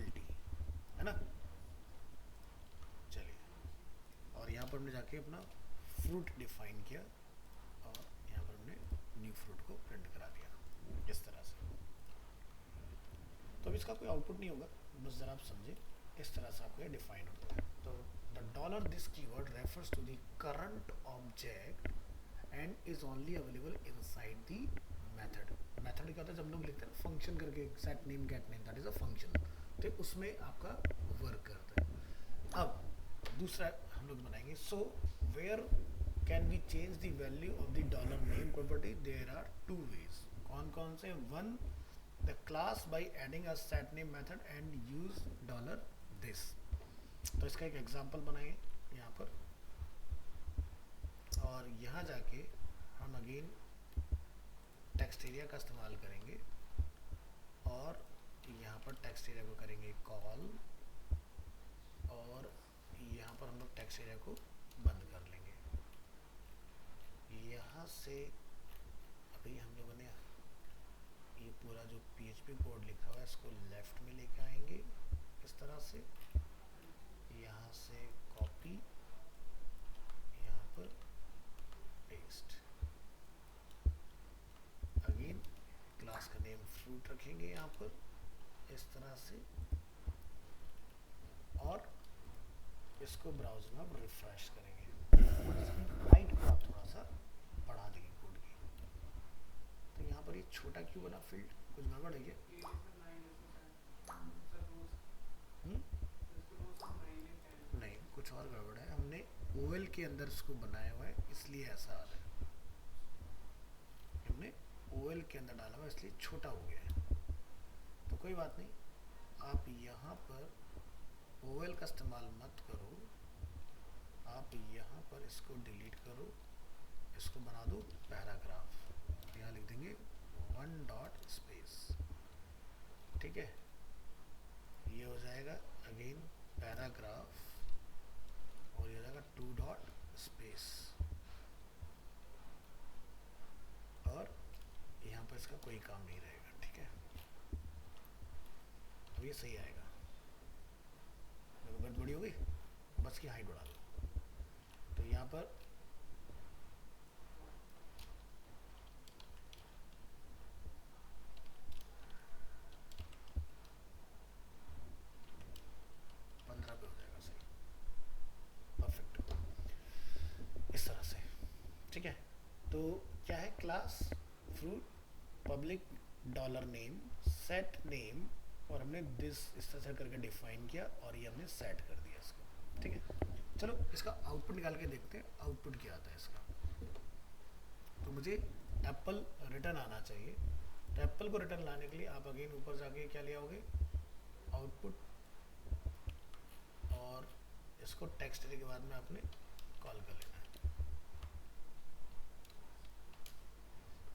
LT, है ना। चलिए, और यहाँ पर हमने जाके अपना फ्रूट डिफाइन किया और यहाँ पर हमने न्यू फ्रूट को प्रिंट करा दिया इस तरह से। तो अब इसका कोई आउटपुट नहीं होगा, बस जरा आप समझे, इस तरह से आपको ये डिफाइन होता है। तो the dollar this keyword refers to the current object and is only available inside the method. Method क्या होता है, जब लोग लिखते हैं फंक्शन करके, set name get name, that is a function, तो उसमें आपका वर्क करता है। अब दूसरा हम लोग बनाएंगे, so where can we change the value of the dollar name property, there are two ways. कौन कौन से, one the class by adding a set name method and use dollar this. तो इसका एक एग्जांपल बनाएंगे यहाँ पर, और यहाँ जाके हम अगेन टेक्स्ट एरिया का इस्तेमाल करेंगे और यहाँ पर टेक्स्ट एरिया को करेंगे कॉल, और यहाँ पर हम लोग टेक्स्ट एरिया को बंद कर लेंगे। यहाँ से अभी हम लोगों ने ये पूरा जो PHP कोड लिखा हुआ है इसको लेफ्ट में लेके आएंगे इस तरह से, यहाँ से कॉपी, यहाँ पर पेस्ट, अगेन क्लास का नेम फ्रूट रखेंगे यहाँ पर इस तरह से, और इसको ब्राउज़र में आप रिफ्रेश करेंगे और इसकी हाइट को आप थोड़ा सा बढ़ा देंगे कोड की। तो यहाँ पर ये छोटा क्यों बना फील्ड, कुछ गड़बड़ है क्या? नहीं, कुछ और गड़बड़ है, हमने OL के अंदर इसको बनाया हुआ है इसलिए ऐसा आ रहा है। हमने OL के अंदर डाला हुआ इसलिए छोटा हो गया है। तो कोई बात नहीं, आप यहाँ पर OL का इस्तेमाल मत करो, आप यहाँ पर इसको डिलीट करो, इसको बना दो पैराग्राफ। यहाँ लिख देंगे 1 डॉट स्पेस, ठीक है, ये हो जाएगा अगेन पैराग्राफ, और ये हो जाएगा 2 डॉट स्पेस, और यहाँ पर इसका कोई काम नहीं रहेगा, ठीक है। अब ये सही आएगा, गड़बड़ बड़ी हो गई, बस की हाइट बढ़ा दो। तो यहाँ पर ठीक है। तो क्या है, class fruit public dollar name set name, और हमने दिस इस तरह से करके डिफाइन किया और ये हमने सेट कर दिया इसको, ठीक है। चलो इसका आउटपुट निकाल के देखते हैं, आउटपुट क्या आता है इसका। तो मुझे एप्पल रिटर्न आना चाहिए, तो एप्पल को रिटर्न लाने के लिए आप अगेन ऊपर जाके क्या ले आओगे, आउटपुट, और इसको टेक्स्ट के बाद में आपने कॉल कर लेना है,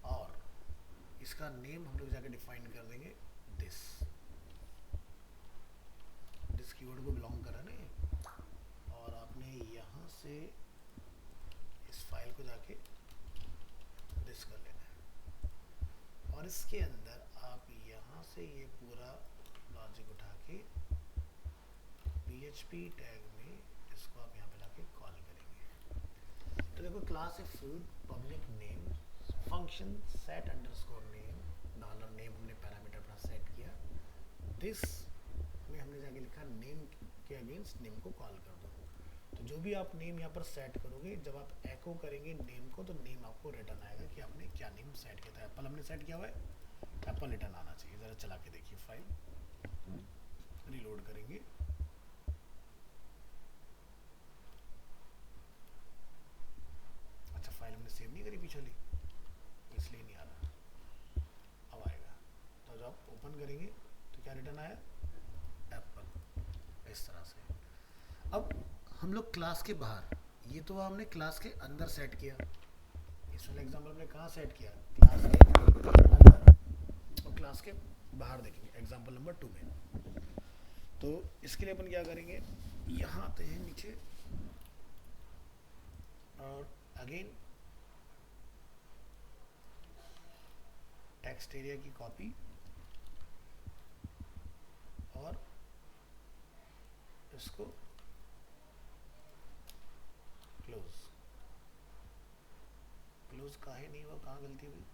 और इसका नेम हम लोग जाके डिफाइन कर देंगे दिस कीवर्ड को बिलोंग कर रहा है ना, और आपने यहाँ से इस फाइल को जाके दिस कर लेना है, और इसके अंदर आप यहाँ से ये पूरा लॉजिक उठा के PHP टैग में इसको आप यहाँ पे लाके कॉल करेंगे। तो देखो क्लास है fruit public name function set underscore name dollar name, हमने पैरामीटर अपना सेट किया, दिस में हमने जाके लिखा नेम के अगेंस्ट नेम को कॉल कर दो। तो जो भी आप नेम यहाँ पर सेट करोगे, जब आप एको करेंगे नेम को, तो नेम आपको रिटर्न आएगा कि आपने क्या नेम सेट किया था। एप्पल हमने सेट किया हुआ है, एप्पल रिटर्न आना चाहिए। ज़रा चला के देखिए, फाइल रीलोड करेंगे, अच्छा फाइल हमने सेव नहीं करी पिछली, इसलिए नहीं आ रहा, अब आएगा। तो जब आप ओपन करेंगे तो क्या रिटर्न आया, एप्पल, इस तरह से। अब हम लोग क्लास के बाहर, ये तो हमने क्लास के अंदर सेट किया, इस वाले एग्जाम्पल हमने कहाँ सेट किया, क्लास के अंदर, और क्लास के बाहर देखेंगे एग्जाम्पल नंबर 2 में। तो इसके लिए अपन क्या करेंगे, यहाँ आते हैं नीचे और अगेन टेक्स्ट एरिया की कॉपी और इसको क्लोज। क्लोज काहे नहीं हुआ, कहाँ गलती हुई?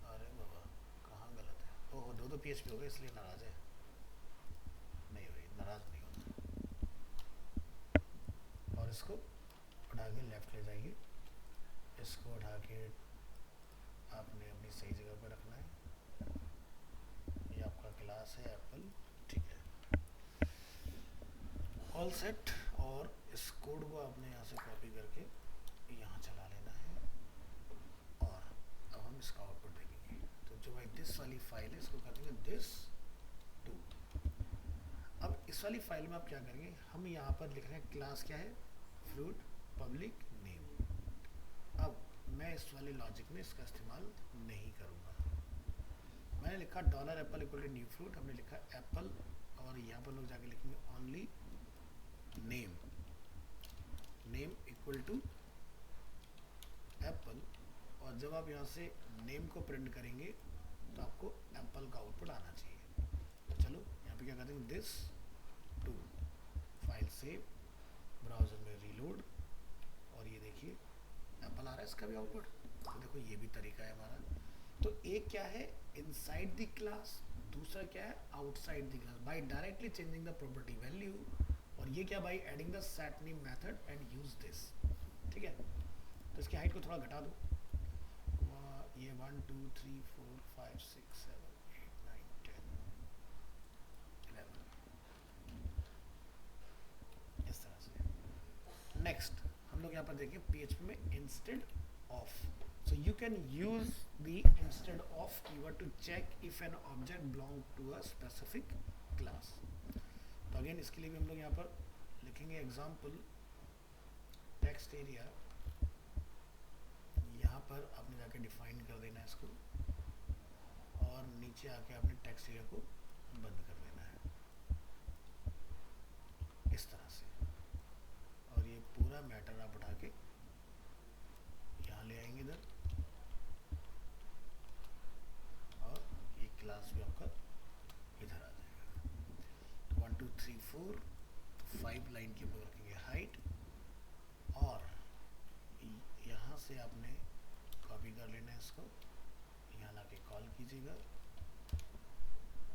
अरे बाबा कहाँ गलत है? ओहो, दो PHP हो गए इसलिए नाराज है। नहीं भाई, नाराज नहीं होता। और इसको उठा के लेफ्ट ले जाइए, इसको उठा के आपने अपनी सही जगह पर रखना है। ये आपका क्लास है एप्पल, ठीक है, ऑल सेट। और इस कोड को आपने यहाँ से कॉपी करके यहाँ चला लेना है और अब हम इसका आउटपुट देखेंगे। तो जो भाई दिस वाली फाइल है इसको कर देंगे दिस टू। अब इस वाली फाइल में आप क्या करेंगे, हम यहाँ पर लिख रहे हैं क्लास क्या है, फ्रूट पब्लिक नेम। अब मैं इस वाले लॉजिक में इसका इस्तेमाल नहीं करूँगा। मैंने लिखा $apple equal to new fruit, हमने लिखा एप्पल और यहाँ पर लोग जाके लिखेंगे only name, name equal to apple. और जब आप यहाँ से नेम को प्रिंट करेंगे तो आपको एप्पल का आउटपुट आना चाहिए। तो चलो यहाँ पे क्या कर देंगे, this two, file save, browser में रीलोड और ये देखिए एप्पल आ रहा है इसका भी आउटपुट। तो देखो ये भी तरीका है हमारा। तो एक क्या है इनसाइड द क्लास, दूसरा क्या है outside the class by directly changing the property value, और ये क्या by adding the set name method and use this. ठीक है, तो इसकी हाइट को थोड़ा घटा दो। ये 1 2 3 4 5 6 7 8 9 10 11 इस तरह से। नेक्स्ट हम लोग यहाँ पर देखिए PHP में instead of, so you can use the instead of keyword to check if an object belong to a specific class। तो अगेन इसके लिए भी हम लोग यहाँ पर लिखेंगे एग्जाम्पल टेक्स्ट एरिया, यहाँ पर आपने जाके डिफाइन कर देना है इसको और नीचे आके आपने टेक्स्ट एरिया को बंद कर देना है इस तरह से। और ये पूरा मैटर आप उठा के यहाँ ले आएंगे इधर और ये क्लास भी आपका इधर आ जाएगा। 1 2 3 4 5 लाइन के ऊपर रखेंगे हाइट और यहाँ से आपने कॉपी कर लेना है इसको, यहाँ लाके कॉल कीजिएगा।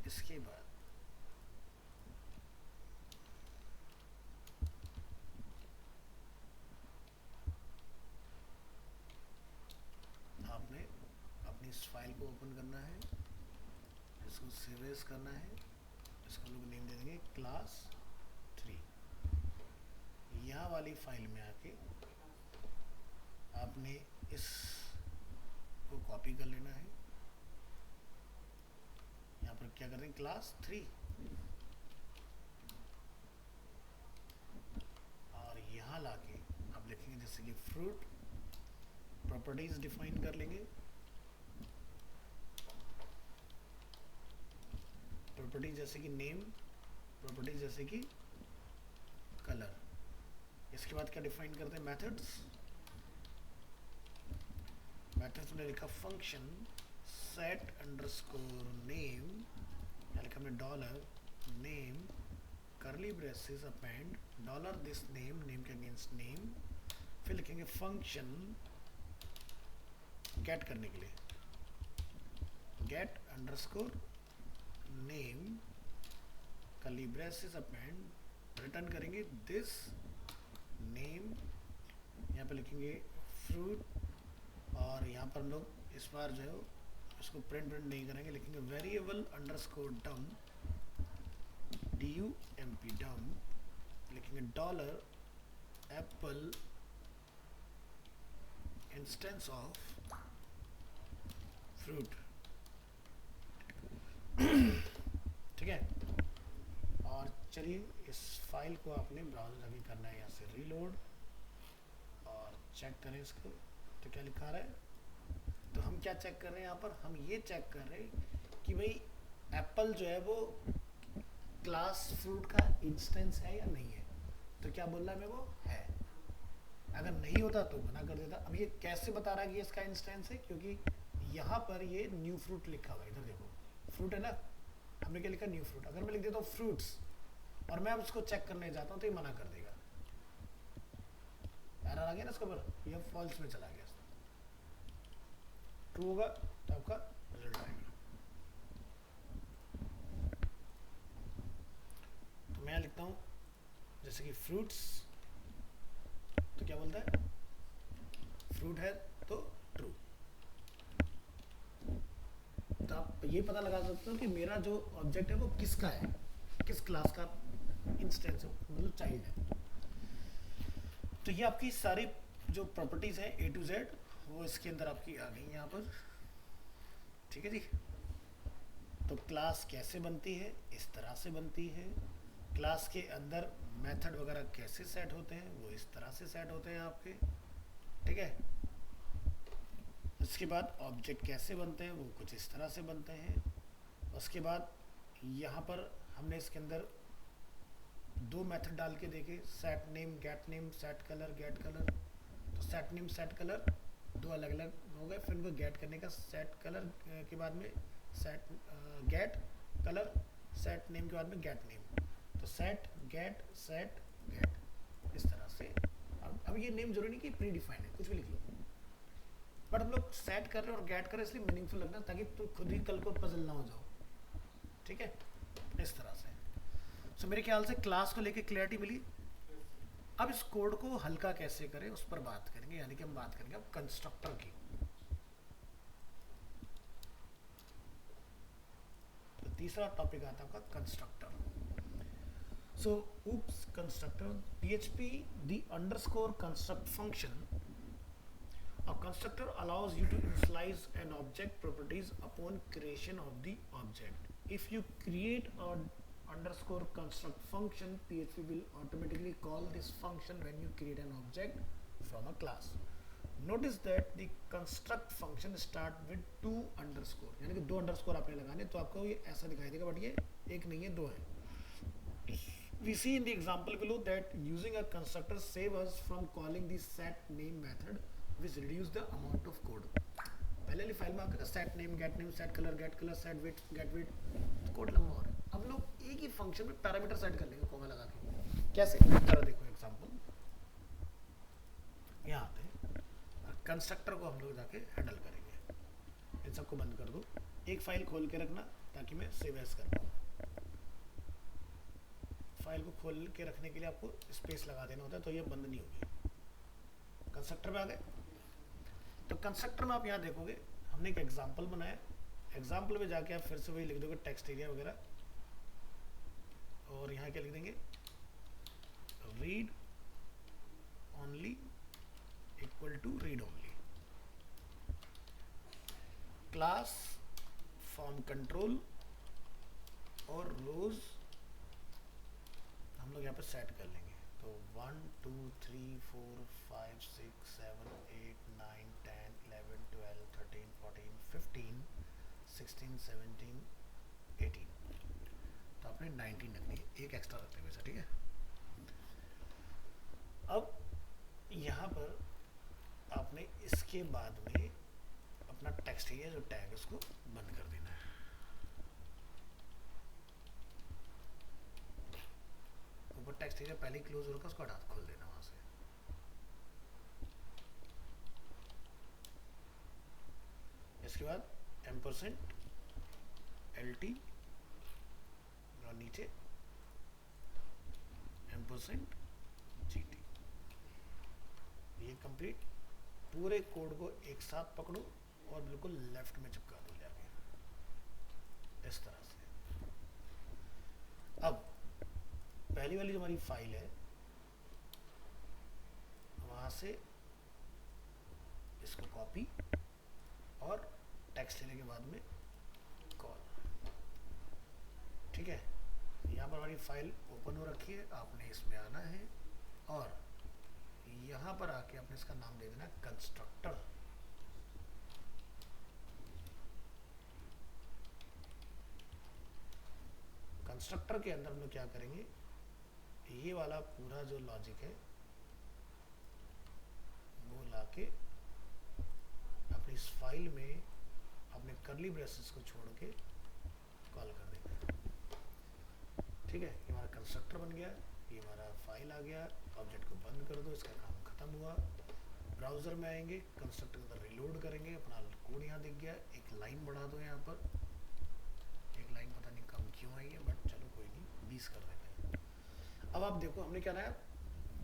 इसके बाद आपने अपनी इस फाइल को ओपन करना है, इसको सेव एज करना है, इसको लोग नेम दे देंगे क्लास 3। यहाँ वाली फाइल में आके आपने इस को कॉपी कर लेना है, यहाँ पर क्या कर रहे हैं क्लास 3 और यहाँ लाके आप लिखेंगे जैसे कि फ्रूट, प्रॉपर्टीज डिफाइन कर लेंगे, प्रॉपर्टीज जैसे कि नेम, प्रॉपर्टीज जैसे कि कलर। इसके बाद क्या डिफाइन करते हैं मेथड्स, मेथड्स में लिखा फंक्शन सेट अंडरस्कोर नेम, या लिखा हमने dollar name curly braces append dollar this name, name के अगेंस्ट नेम, फिर लिखेंगे फंक्शन गेट करने के लिए get underscore name curly braces append return करेंगे दिस नेम, यहाँ पे लिखेंगे फ्रूट और यहाँ पर हम लोग इस बार जो है इसको प्रिंट नहीं करेंगे, लिखेंगे वेरिएबल अंडरस्कोर डम DUMP डम, लिखेंगे dollar Apple instance of fruit. ठीक है, और चलिए इस फाइल को आपने ब्राउज़र जाके करना है यहाँ से रीलोड और चेक करें इसको। तो क्या लिखा रहा है, तो हम क्या चेक कर रहे हैं यहाँ पर, हम ये चेक कर रहे हैं कि भाई एप्पल जो है वो क्लास फ्रूट का इंस्टेंस है या नहीं है। तो क्या बोल रहा है, मैं वो है। अगर नहीं होता तो मना कर देता। अब ये कैसे बता रहा है कि इसका इंस्टेंस है, क्योंकि यहाँ पर ये न्यू फ्रूट लिखा हुआ है, इधर देखो फ्रूट है ना, हमने क्या लिखा, न्यू फ्रूट। अगर मैं लिख देता हूँ फ्रूट्स और मैं अब उसको चेक करने जाता हूँ तो ये मना कर देगा, एरर आ गया ना इसके ऊपर, ये फॉल्स में चला गया। ट्रू होगा तो आपका रिजल्ट आएगा। तो मैं लिखता हूँ जैसे कि फ्रूट्स, तो क्या बोलता है, फ्रूट है तो ट्रू। तो आप ये पता लगा सकते हो कि मेरा जो ऑब्जेक्ट है वो किसका है, किस क्लास का इंस्टेंस है, मतलब चाइल्ड है। तो ये आपकी सारी जो प्रॉपर्टीज है A to Z वो इसके अंदर आपकी आ गई यहाँ पर। ठीक है जी। तो क्लास कैसे बनती है, इस तरह से बनती है। क्लास के अंदर मेथड वगैरह कैसे सेट होते हैं, वो इस तरह से सेट होते हैं आपके। ठीक है। उसके बाद ऑब्जेक्ट कैसे बनते हैं, वो कुछ इस तरह से बनते हैं। उसके बाद यहाँ पर हमने इसके अंदर दो मेथड डाल के देखे, set name get name, set colour get colour. तो सेट नेम सेट कलर दो अलग अलग हो गए, फिर उनको गेट करने का सेट कलर के बाद में set get colour, set name के बाद में गेट नेम। तो सेट गेट इस तरह से। अब ये नेम जरूरी नहीं कि प्री डिफाइंड है, कुछ भी लिख लो, बट हम लोग सेट कर रहे हैं और गेट कर रहे हैं इसलिए मीनिंगफुल लगना, ताकि तुम खुद ही कल को पजल ना हो जाओ। ठीक है, इस तरह से। सो मेरे ख्याल से क्लास को लेके क्लियरिटी मिली। अब इस कोड को हल्का कैसे करें उस पर बात करेंगे, यानी कि हम बात करेंगे अब कंस्ट्रक्टर की। तो तीसरा टॉपिक आता है आपका constructor. So oops constructor, PHP the underscore construct function. A constructor allows you to initialize an object properties upon creation of the object. If you create an underscore construct function, PHP will automatically call this function when you create an object from a class. Notice that the construct function start with 2 underscore, यानी कि 2 underscore आपने लगाने, तो आपको ये ऐसा दिखाई देगा, बट ये एक नहीं है, 2 है। We see in the example below that using a constructor save us from calling the set name method, which reduce the amount of code. पहले वाली फाइल में आपका set name get name, set colour get colour, set width get width, code लंबा हो रहा है। अब लोग एक ही फंक्शन में पैरामीटर सेट कर लेंगे कॉमा लगा के। कैसे, जरा देखो एग्जांपल। यहाँ आते हैं, कंस्ट्रक्टर को हम लोग जाके हैंडल करेंगे। इन सबको बंद कर दो, एक फाइल खोल के रखना ताकि मैं सेव एज कर पाऊँ। फाइल को खोल के रखने के लिए आपको स्पेस लगा देना होता है, तो ये बंद नहीं होगी। कंस्ट्रक्टर में आ गए, तो कंस्ट्रक्टर में आप यहाँ देखोगे हमने एक एग्जांपल बनाया। एग्जांपल में जाके आप फिर से वही लिख दोगे टेक्स्ट एरिया वगैरह, और यहाँ क्या लिख देंगे, read only equal to read only, class form control और रोज हम लोग यहाँ पे सेट कर लेंगे। तो 1 2 3 4 5 6 7 8 9 10 11 12 13 14 15 16 17 18, तो आपने 19 रखनी है, एक एक्स्ट्रा रखते हुए। ठीक है। अब यहाँ पर आपने इसके बाद में अपना टेक्स्ट एरिया जो टैग है उसको बंद कर देना है। ऊपर टेक्स्ट एरिया पहले ही क्लोज हो रखा, उसको हटा खोल देना वहां से। इसके बाद %LT और नीचे %GT। ये कंप्लीट पूरे कोड को एक साथ पकड़ो और बिल्कुल लेफ्ट में चिपका दो जाके, इस तरह से। अब पहली वाली जो हमारी फाइल है वहां से इसको कॉपी और टेक्स्ट लेने के बाद में कॉल। ठीक है, यहाँ पर हमारी फाइल ओपन हो रखी है, आपने इसमें आना है और यहाँ पर आके आपने इसका नाम दे देना कंस्ट्रक्टर। कंस्ट्रक्टर के अंदर हम लोग क्या करेंगे, ये वाला पूरा जो लॉजिक है वो लाके अपनी इस फाइल में अपने करली ब्रेसेस को छोड़ के कॉल कर देंगे। ठीक है, ये हमारा कंस्ट्रक्टर बन गया, ये हमारा फाइल आ गया, ऑब्जेक्ट को बंद कर दो, इसका काम खत्म हुआ। ब्राउजर में आएंगे, कंस्ट्रक्टर के अंदर रिलोड करेंगे, अपना कोड यहाँ दिख गया, एक लाइन बढ़ा दो यहाँ पर, एक लाइन पता नहीं कम क्यों आई है बट चलो कोई नहीं, 20 कर देते हैं। अब आप देखो हमने क्या रहा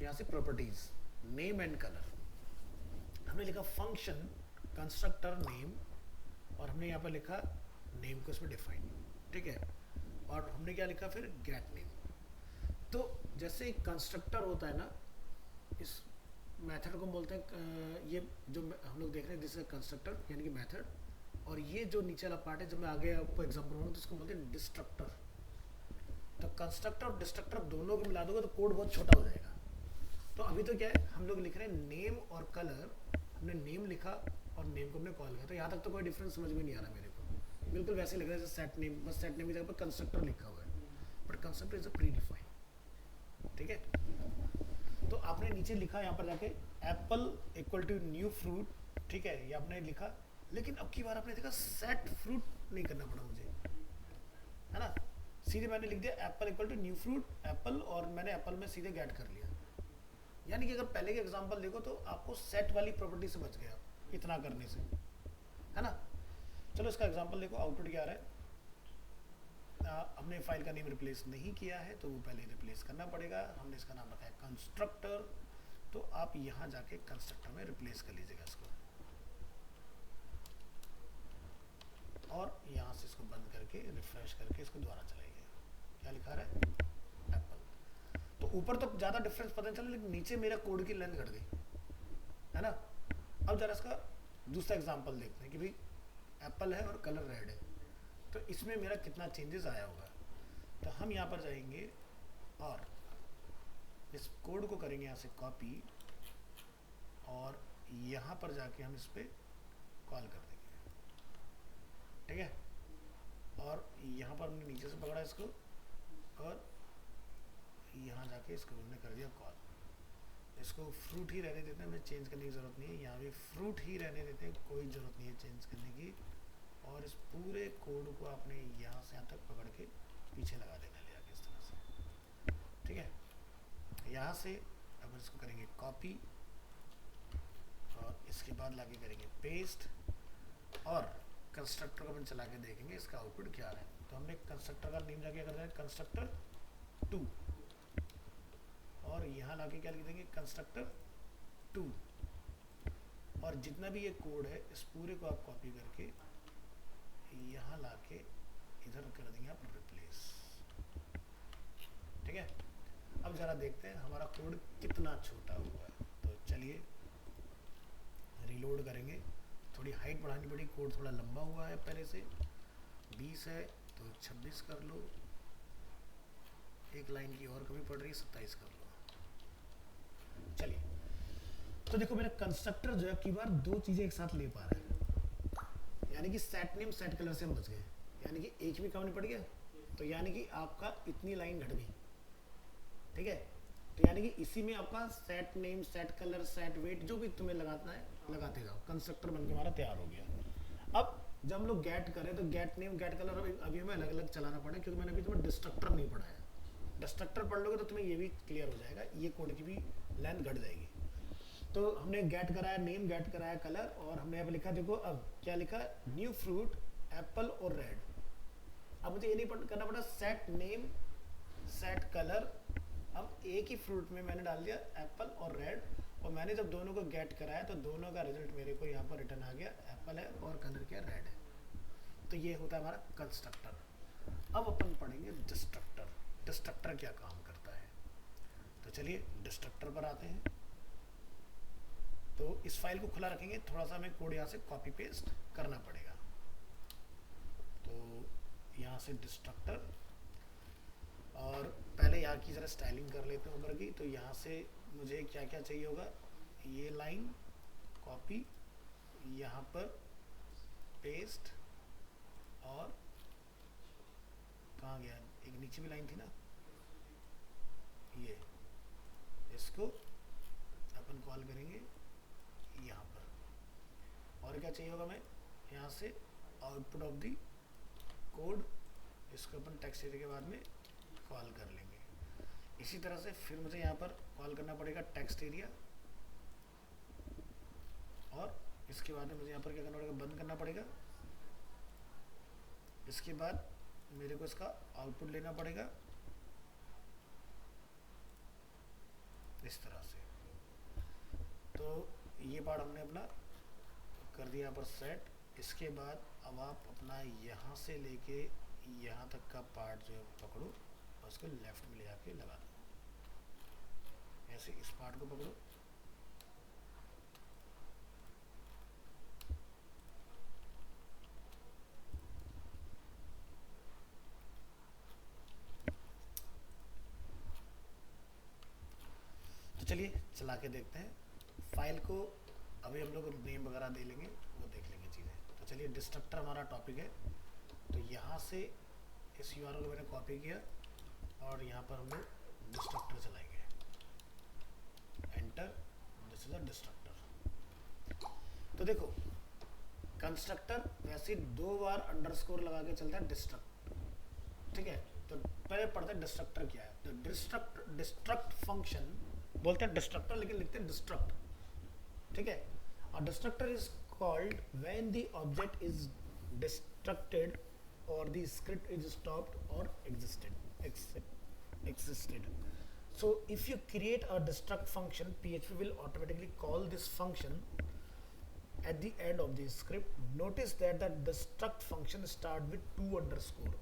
यहाँ से प्रॉपर्टीज, नेम एंड कलर, हमने लिखा फंक्शन कंस्ट्रक्टर नेम, और हमने यहाँ पर लिखा नेम को इसमें डिफाइन, ठीक है, और हमने क्या लिखा फिर गेट नेम। तो जैसे कंस्ट्रक्टर होता है ना, इस मेथड को बोलते हैं, ये जो हम लोग देख रहे हैं दिस इज कंस्ट्रक्टर यानी कि मेथड, और ये जो नीचे वाला पार्ट है, जब मैं आगे आपको एग्जांपल दूंगा तो इसको बोलते हैं डिस्ट्रक्टर। तो कंस्ट्रक्टर और डिस्ट्रक्टर दोनों को मिला दोगे तो कोड बहुत छोटा हो जाएगा। तो अभी तो क्या है, हम लोग लिख रहे हैं नेम और कलर, हमने नेम लिखा और नेम को हमने कॉल किया, तो यहाँ तक तो कोई डिफरेंस समझ में नहीं आ रहा मेरे को, बिल्कुल वैसे लग रहा है जैसे सेट नेम, बस सेट नेम की जगह पर कंस्ट्रक्टर लिखा हुआ है, but constructor is a pre define. ठीक है, तो आपने नीचे लिखा यहाँ पर जाके apple equal to new fruit, ठीक है, ये आपने लिखा, लेकिन अब की बार आपने देखा सेट फ्रूट नहीं करना पड़ा मुझे, है ना, सीधे मैंने लिख दिया apple equal to new fruit apple, और मैंने एप्पल में सीधे गेट कर लिया। यानी कि अगर पहले के एग्जांपल देखो तो आपको सेट वाली प्रॉपर्टी से बच गया इतना करने से, है ना। चलो इसका एग्जांपल देखो, आउटपुट क्या आ रहा है, हमने फाइल का नेम रिप्लेस नहीं किया है तो वो पहले रिप्लेस करना पड़ेगा, हमने इसका नाम रखा है कंस्ट्रक्टर, तो आप यहाँ जाके कंस्ट्रक्टर में रिप्लेस कर लीजिएगा इसको, और यहाँ से इसको बंद करके रिफ्रेश करके इसको दोबारा चलाइए, क्या लिखा रहा है एप्पल। तो ऊपर तो ज़्यादा डिफरेंस पता नहीं चला, लेकिन नीचे मेरा कोड की लेंथ घट गई, है ना। अब जरा इसका दूसरा एग्जांपल देखते हैं कि भाई एप्पल है और कलर रेड है, तो इसमें मेरा कितना चेंजेस आया होगा। तो हम यहाँ पर जाएंगे और इस कोड को करेंगे यहाँ से कॉपी, और यहाँ पर जाके हम इस पर कॉल कर देंगे, ठीक है, और यहाँ पर हमने नीचे से पकड़ा इसको, और यहाँ जाके इसको हमने कर दिया कॉल। इसको फ्रूट ही रहने देते हैं, हमें चेंज करने की ज़रूरत नहीं है, यहाँ भी फ्रूट ही रहने देते हैं, कोई ज़रूरत नहीं है चेंज करने की। और इस पूरे कोड को आपने यहाँ से यहाँ तक पकड़ के पीछे लगा देना, ले आके इस तरह से, ठीक है। यहाँ से अब इसको करेंगे कॉपी, और इसके बाद लाके करेंगे पेस्ट, और कंस्ट्रक्टर को अपन चला के देखेंगे इसका आउटपुट क्या है। तो हमने कंस्ट्रक्टर का नेम जाके कर दिया कंस्ट्रक्टर 2, और यहाँ लाके क्या लिख देंगे कंस्ट्रक्टर 2, और जितना भी ये कोड है इस पूरे को आप कॉपी करके यहाँ लाके इधर कर देंगे आप रिप्लेस, ठीक है। अब जरा देखते हैं हमारा कोड कितना छोटा हुआ है। तो चलिए रीलोड करेंगे, थोड़ी हाइट बढ़ानी पड़ी, कोड थोड़ा लंबा हुआ है पहले से, 20 है तो 26 कर लो, एक लाइन की और कमी पड़ रही है 27 कर लो। चलिए, तो देखो मेरा कंस्ट्रक्टर जो है की बार दो चीज़ें एक साथ ले पा रहा है, यानी कि सेट नेम सेट कलर से हम बच गए, यानी कि एक भी काम नहीं पड़ गया, तो यानी कि आपका इतनी लाइन घट गई, ठीक है। तो यानी कि इसी में आपका set name set colour set weight जो भी तुम्हें लगाना है लगाते जाओ, कंस्ट्रक्टर बनके हमारा तैयार हो गया। अब जब हम लोग गेट करें तो गेट नेम गेट कलर अभी हमें अलग अलग चलाना पड़ा, क्योंकि मैंने अभी तुम्हें डिस्ट्रक्टर नहीं पढ़ाया। डिस्ट्रक्टर पढ़ लोगे तो तुम्हें ये भी क्लियर हो जाएगा, ये कोड की भी लेंथ घट जाएगी। तो हमने गेट कराया नेम, गेट कराया कलर, और हमने यहाँ पे लिखा, देखो अब क्या लिखा, न्यू फ्रूट एप्पल और रेड। अब मुझे ये नहीं करना पड़ा सेट नेम सेट कलर, अब एक ही फ्रूट में मैंने डाल दिया एप्पल और रेड, और मैंने जब दोनों को गेट कराया तो दोनों का रिजल्ट मेरे को यहाँ पर रिटर्न आ गया, एप्पल है और कलर क्या रेड है। तो ये होता है हमारा कंस्ट्रक्टर। अब अपन पढ़ेंगे डिस्ट्रक्टर, डिस्ट्रक्टर क्या काम करता है। तो चलिए डिस्ट्रक्टर पर आते हैं। तो इस फाइल को खुला रखेंगे, थोड़ा सा हमें कोड यहाँ से कॉपी पेस्ट करना पड़ेगा। तो यहाँ से डिस्ट्रक्टर, और पहले यहाँ की ज़रा स्टाइलिंग कर लेते हैं ऊपर की। तो यहाँ से मुझे क्या क्या चाहिए होगा, ये लाइन कॉपी, यहाँ पर पेस्ट, और कहाँ गया, एक नीचे भी लाइन थी ना, ये इसको अपन कॉल करेंगे यहाँ पर। और क्या चाहिए होगा हमें, यहाँ से आउटपुट ऑफ द कोड, इसको अपन टेक्स्ट एरिया के बाद में कॉल कर लेंगे। इसी तरह से फिर मुझे यहाँ पर कॉल करना पड़ेगा टेक्स्ट एरिया, और इसके बाद में मुझे यहाँ पर क्या करना पड़ेगा, बंद करना पड़ेगा। इसके बाद मेरे को इसका आउटपुट लेना पड़ेगा इस तरह से। तो ये पार्ट हमने अपना कर दिया यहाँ पर सेट। इसके बाद अब आप अपना यहाँ से लेके यहाँ तक का पार्ट जो है पकड़ो और उसको लेफ्ट में ले जाके लगा दो। ऐसे इस पार्ट को पकड़ो, तो चलिए चला के देखते हैं फाइल को। अभी हम लोग नेम वगैरह दे लेंगे, वो देख लेंगे चीज़ें। तो चलिए, डिस्ट्रक्टर हमारा टॉपिक है। तो यहाँ से इस यूआरएल को मैंने कॉपी किया और यहाँ पर हम लोग डिस्ट्रक्टर चलाएंगे। Enter, this is a destructor. तो देखो, कंस्ट्रक्टर वैसे 2 बार अंडरस्कोर लगा के चलता है डिस्ट्रक्ट, ठीक है। तो पहले पढ़ते हैं डिस्ट्रक्टर क्या है। तो डिस्ट्रक्ट फंक्शन बोलते हैं डिस्ट्रक्टर, लेकिन लिखते हैं डिस्ट्रक्ट, ठीक है। और destructor is called when the object is distracted और द स्क्रिप्ट इज स्टॉप्ड और existed. So if you create a destruct function, PHP will automatically call this function at the end of the script. Notice that the destruct function start with 2 underscore।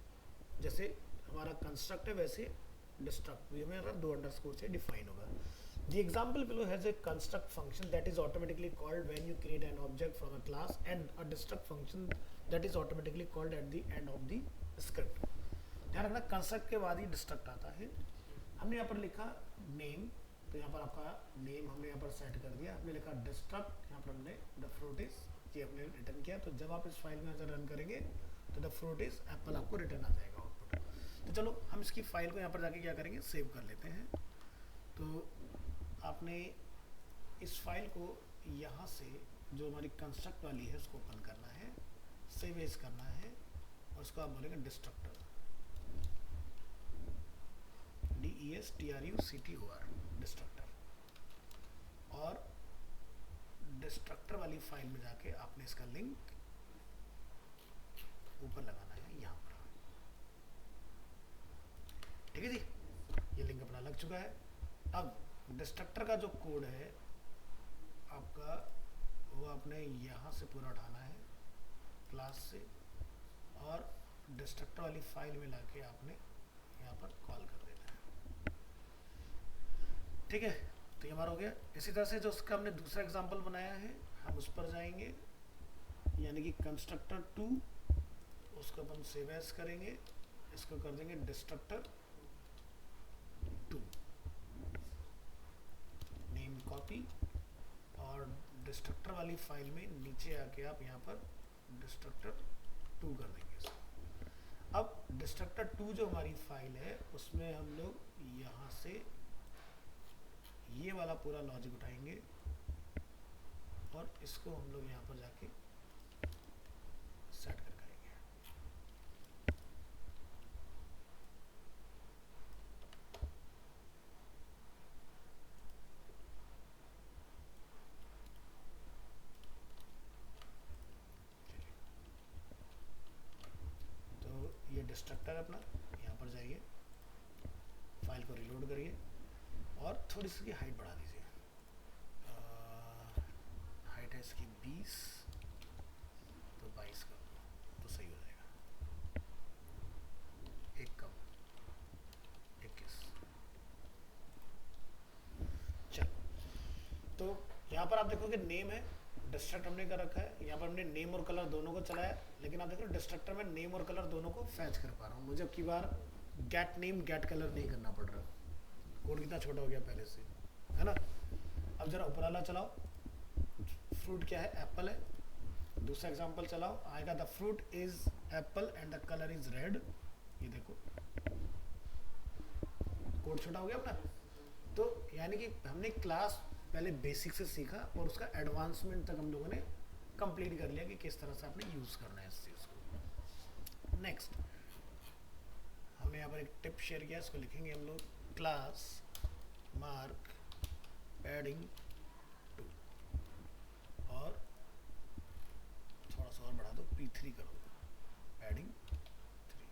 जैसे हमारा construct है वैसे destruct भी हमें 2 underscore से define होगा। The example below has a construct function that is automatically called when you create an object from a class, and a destruct function that is automatically called at the end of the script। ध्यान रखना, construct के बाद ही destruct आता है। हमने यहाँ पर लिखा नेम, तो यहाँ पर आपका नेम हमने यहाँ पर सेट कर दिया। हमने लिखा डिस्ट्रक्ट, यहाँ पर हमने द फ्रूट इज ये हमने रिटर्न किया। तो जब आप इस फाइल में रन करेंगे तो द फ्रूट इज एप्पल आपको रिटर्न आ जाएगा आउटपुट। तो चलो हम इसकी फाइल को यहाँ पर जाके क्या करेंगे, सेव कर लेते हैं। तो आपने इस फाइल को यहाँ से जो हमारी कंस्ट्रक्ट वाली है उसको ओपन करना है, सेव एज करना है, और उसको आप बोलेंगे डिस्ट्रक्टर, DESTRUCTOR, डिस्ट्रक्टर। और डिस्ट्रक्टर वाली फाइल में जाके आपने इसका लिंक ऊपर लगाना है यहाँ पर, ठीक है जी। ये लिंक अपना लग चुका है। अब डिस्ट्रक्टर का जो कोड है आपका, वो आपने यहाँ से पूरा उठाना है क्लास से, और डिस्ट्रक्टर वाली फाइल में लाके आपने यहाँ पर कॉल कर देना है, ठीक है। तो ये हमारा हो गया। इसी तरह से जो उसका हमने दूसरा एग्जांपल बनाया है, हम उस पर जाएंगे, यानी कि कंस्ट्रक्टर 2, उसको अपन सेव एज करेंगे, इसको कर देंगे डिस्ट्रक्टर 2, नेम कॉपी, और डिस्ट्रक्टर वाली फाइल में नीचे आके आप यहाँ पर डिस्ट्रक्टर 2 कर देंगे इसको। अब डिस्ट्रक्टर 2 जो हमारी फाइल है उसमें हम लोग यहाँ से ये वाला पूरा लॉजिक उठाएंगे और इसको हम लोग यहाँ पर जाके सेट कर करेंगे। तो ये डिस्ट्रक्टर अपना, यहाँ पर जाइए, फाइल को रिलोड करिए और थोड़ी सी हाइट बढ़ा दीजिए। हाइट है इसकी 20, तो 22 का तो सही हो जाएगा। एक कम 21। चलो, तो यहाँ पर आप देखोगे नेम है, डिस्ट्रक्ट हमने कर रखा है। यहाँ पर हमने नेम और कलर दोनों को चलाया, लेकिन आप देखो डिस्ट्रक्टर में नेम और कलर दोनों को फैच कर पा रहा हूँ। मुझे अब की बार गेट नेम गेट कलर नहीं करना पड़ रहा। कोड कितना छोटा हो गया पहले से, है ना। अब जरा ऊपर वाला चलाओ, फ्रूट क्या है, एप्पल है। दूसरा एग्जांपल चलाओ, आएगा the fruit is Apple and the colour is red. ये देखो कोड छोटा हो गया अपना। तो यानी कि हमने क्लास पहले बेसिक से सीखा और उसका एडवांसमेंट तक हम लोगों ने कंप्लीट कर लिया कि किस तरह से आपने यूज़ करना है इस चीज़ को। नेक्स्ट हमने यहाँ पर एक टिप शेयर किया, इसको लिखेंगे हम लोग क्लास मार्क पैडिंग 2 और थोड़ा सा और बढ़ा दो P3 कर दो पैडिंग 3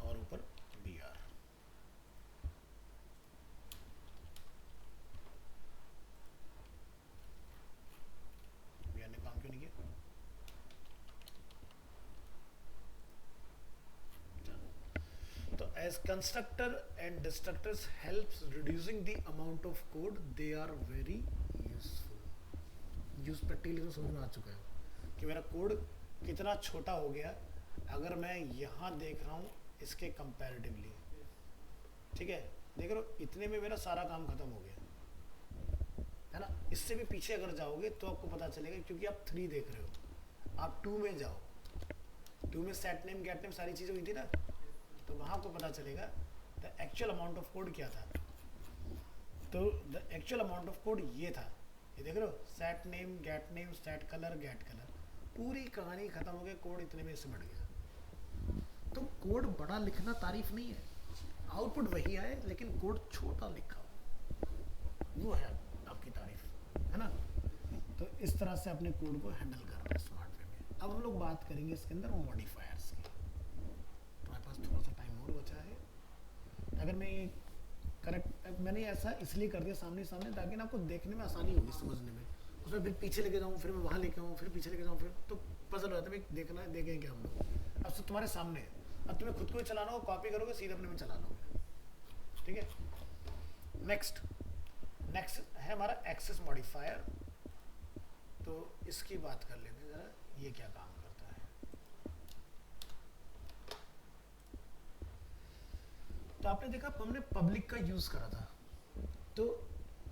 और ऊपर BR। BR ने काम क्यों नहीं किया? तो as constructor and destructors helps reducing the amount of code, they are very useful। Use practically तो समझ में आ चुका है कि मेरा कोड कितना छोटा हो गया अगर मैं यहाँ देख रहा हूँ इसके कंपैरेटिवली। ठीक है, देख रहे हो इतने में मेरा सारा काम खत्म हो गया है ना। इससे भी पीछे अगर जाओगे तो आपको पता चलेगा, क्योंकि आप 3 देख रहे हो, आप 2 में जाओ, 2 में सेट नेम गेट नेम सारी चीज़ें हुई थी ना, तो वहाँ आपको पता चलेगा the actual amount of code क्या था। तो the actual amount of code ये था, ये देख रहे हो set name set colour get colour, पूरी कहानी खत्म हो गई, कोड इतने में से बढ़ गया। तो कोड बड़ा लिखना तारीफ नहीं है, आउटपुट वही आए लेकिन कोड छोटा लिखा हो वो है आपकी तारीफ, है ना। तो इस तरह से अपने कोड को हैंडल करना है स्मार्ट वे में। अब हम लोग बात करेंगे इसके अंदर मॉडिफायर्स की। तुम्हारे पास थोड़ा सा टाइम और बचा है, अगर मैं ये करेक्ट मैंने ऐसा इसलिए कर दिया सामने सामने ताकि ना आपको देखने में आसानी होगी समझने में। उसमें फिर पीछे लेके जाऊँ, फिर मैं वहाँ लेके आऊँ, फिर पीछे लेके जाऊँ, फिर तो पजल हो जाता है भाई देखना है देखें क्या हम लोग। अब तो तुम्हारे सामने है, अब तुम्हें खुद को ही चलाना हो, कॉपी करोगे सीधे अपने में चला लोगे। ठीक है, नेक्स्ट है हमारा एक्सेस मॉडिफायर। तो इसकी बात कर लेते हैं जरा, ये क्या काम करता है। तो आपने देखा हमने पब्लिक का यूज करा था, तो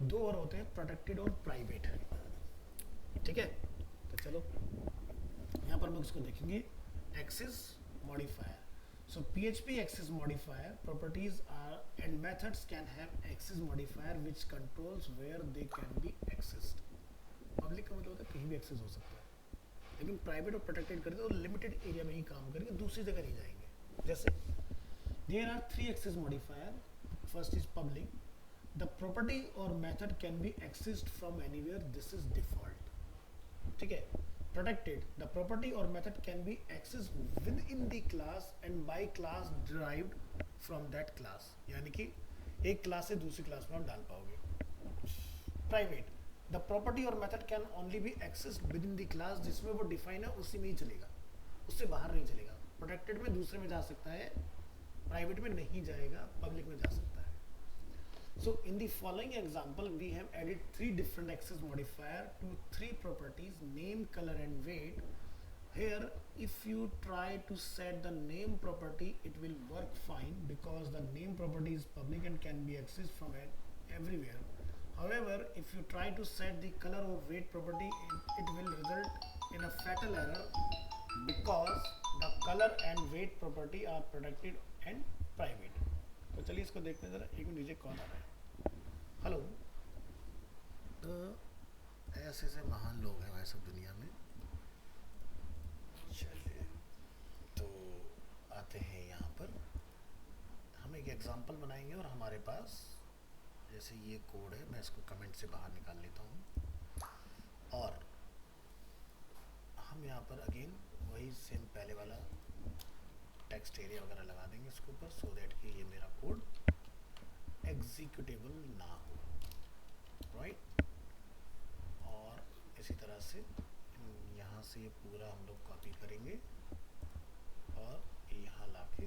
2 और होते हैं, प्रोटेक्टेड और प्राइवेट। ठीक है, तो चलो यहाँ पर हम लोग इसको देखेंगे access modifier. So PHP access modifier properties are and methods can have access modifier which controls where they can be accessed। Public का मतलब होता है कहीं भी एक्सेस हो सकता है, लेकिन प्राइवेट और प्रोटेक्टेड करते हैं तो लिमिटेड एरिया में ही काम करेंगे, दूसरी जगह नहीं जाएंगे। जैसे there are 3 access modifier, first is public, the property or method can be accessed from anywhere, this is default। ठीक है, protected, the property or method can be accessed within the class and by class derived from that class, यानी कि एक class से दूसरी class में आप डाल पाओगे। प्राइवेट, द प्रॉपर्टी और method can only B accessed with in the class, जिसमें वो डिफाइन है उसी में ही चलेगा, उससे बाहर नहीं चलेगा। प्रोटेक्टेड में दूसरे में जा सकता है, प्राइवेट में नहीं जाएगा, पब्लिक में जा सकता है। So in the following example we have added 3 different access modifier to 3 properties, name, color and weight. Here if you try to set the name property it will work fine because the name property is public and can be accessed from everywhere. However, if you try to set the color or weight property it will result in a fatal error because the color and weight property are protected and private। तो चलिए इसको देखते हैं जरा, एक minute नीचे call आ रहा है। हेलो, तो ऐसे ऐसे महान लोग हैं वैसे दुनिया में। चलिए तो आते हैं यहाँ पर, हम एक एग्जांपल बनाएंगे और हमारे पास जैसे ये कोड है, मैं इसको कमेंट से बाहर निकाल लेता हूँ और हम यहाँ पर अगेन वही सेम पहले वाला टेक्स्ट एरिया वगैरह लगा देंगे इसके ऊपर, सो दैट कि ये मेरा कोड एग्जीक्यूटेबल ना हो, राइट। और इसी तरह से यहाँ से ये पूरा हम लोग कॉपी करेंगे और यहाँ लाके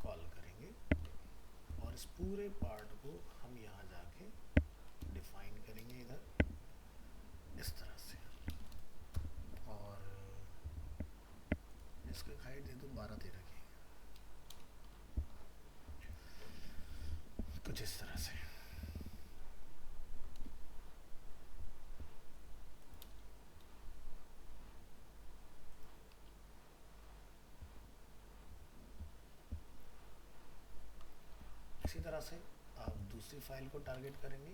कॉल करेंगे और इस पूरे पार्ट को हम यहाँ जाके डिफाइन करेंगे इधर इस तरह से, और इसकी हाइट दे दूँ 12-13 की, कुछ इस तरह से। इसी तरह से आप दूसरी फाइल को टारगेट करेंगे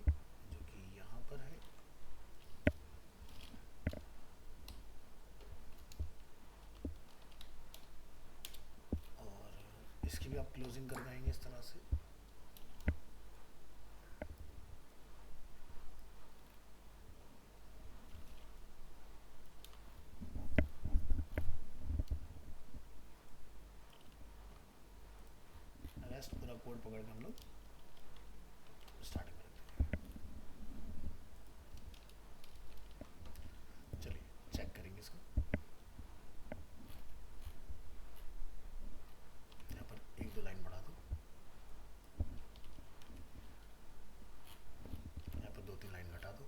जो कि यहाँ पर है, और इसकी भी आप क्लोजिंग कर पाएंगे इस तरह से। रेस्ट पूरा कोड पकड़ के हम लोग स्टार्ट करेंगे। चलिए चेक करेंगे इसको। यहाँ पर एक दो लाइन बढ़ा दो, यहाँ पर दो तीन लाइन घटा दो।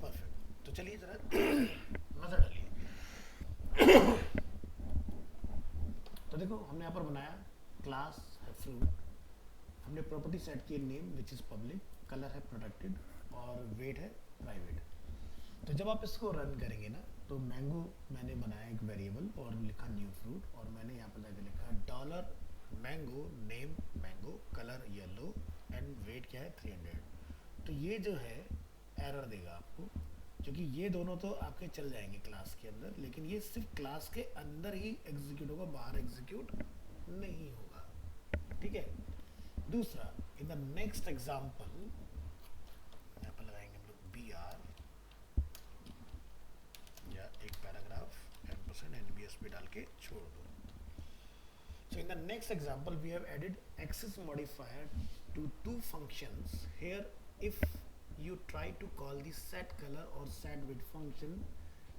परफेक्ट। तो चलिए जरा नजर डालिए। तो देखो हमने यहाँ पर बनाया क्लास है फ्रूट, हमने प्रॉपर्टी सेट की name which is public, colour है प्रोटेक्टेड और वेट है प्राइवेट। तो जब आप इसको रन करेंगे ना तो मैंगो मैंने बनाया एक वेरिएबल और लिखा न्यू फ्रूट, और मैंने यहाँ पर जाके लिखा dollar mango, name mango, colour yellow and weight क्या है 300। तो ये जो है एरर देगा आपको, क्योंकि ये दोनों तो आपके चल जाएंगे क्लास के अंदर, लेकिन ये सिर्फ क्लास के अंदर ही एग्जीक्यूट होगा, बाहर एग्जीक्यूट नहीं होगा। ठीक है। दूसरा, इन द नेक्स्ट एग्जांपल यहाँ पर लगाएंगे हम लोग बी आर या एक पैराग्राफ %, NBS पे डाल के छोड़ दो। So in the next example we have added access modifier to two functions. Here if you try to call the set color or set width function,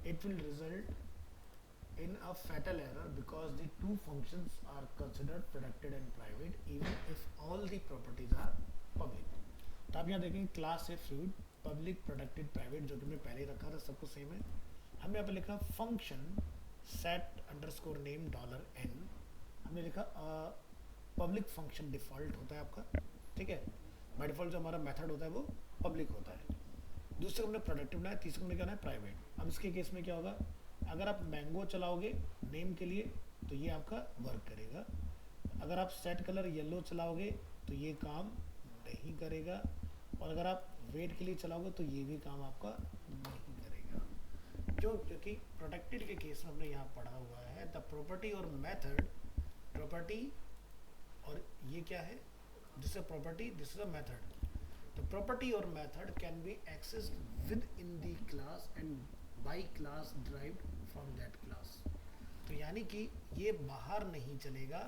it will result in a fatal error because the two functions are considered protected and private even if all the properties are public. तो आप यहाँ देखेंगे class है fruit, public, protected, private, जो कि हमने पहले ही रखा था, सबको सेम है। हमने यहाँ पे लिखा function set underscore name $n, हमने लिखा पब्लिक फंक्शन डिफ़ॉल्ट होता है आपका, ठीक है। बाय डिफ़ॉल्ट जो हमारा मेथड होता है वो पब्लिक होता है। दूसरे हमने प्रोडक्टिव बनाया, तीसरे हमने क्या है प्राइवेट। अब इसके केस में क्या होगा, अगर आप मैंगो चलाओगे नेम के लिए तो ये आपका वर्क करेगा, अगर आप सेट कलर येलो चलाओगे तो ये काम नहीं करेगा, और अगर आप वेट के लिए चलाओगे तो ये भी काम आपका नहीं करेगा। क्यों? क्योंकि प्रोटेक्टेड के केस में हमने यहाँ पढ़ा हुआ है द प्रॉपर्टी और मेथड, प्रॉपर्टी और ये क्या है, this is property, this is a method. The property or method can be accessed within the class and by class derived from that class. तो यानी कि ये बाहर नहीं चलेगा,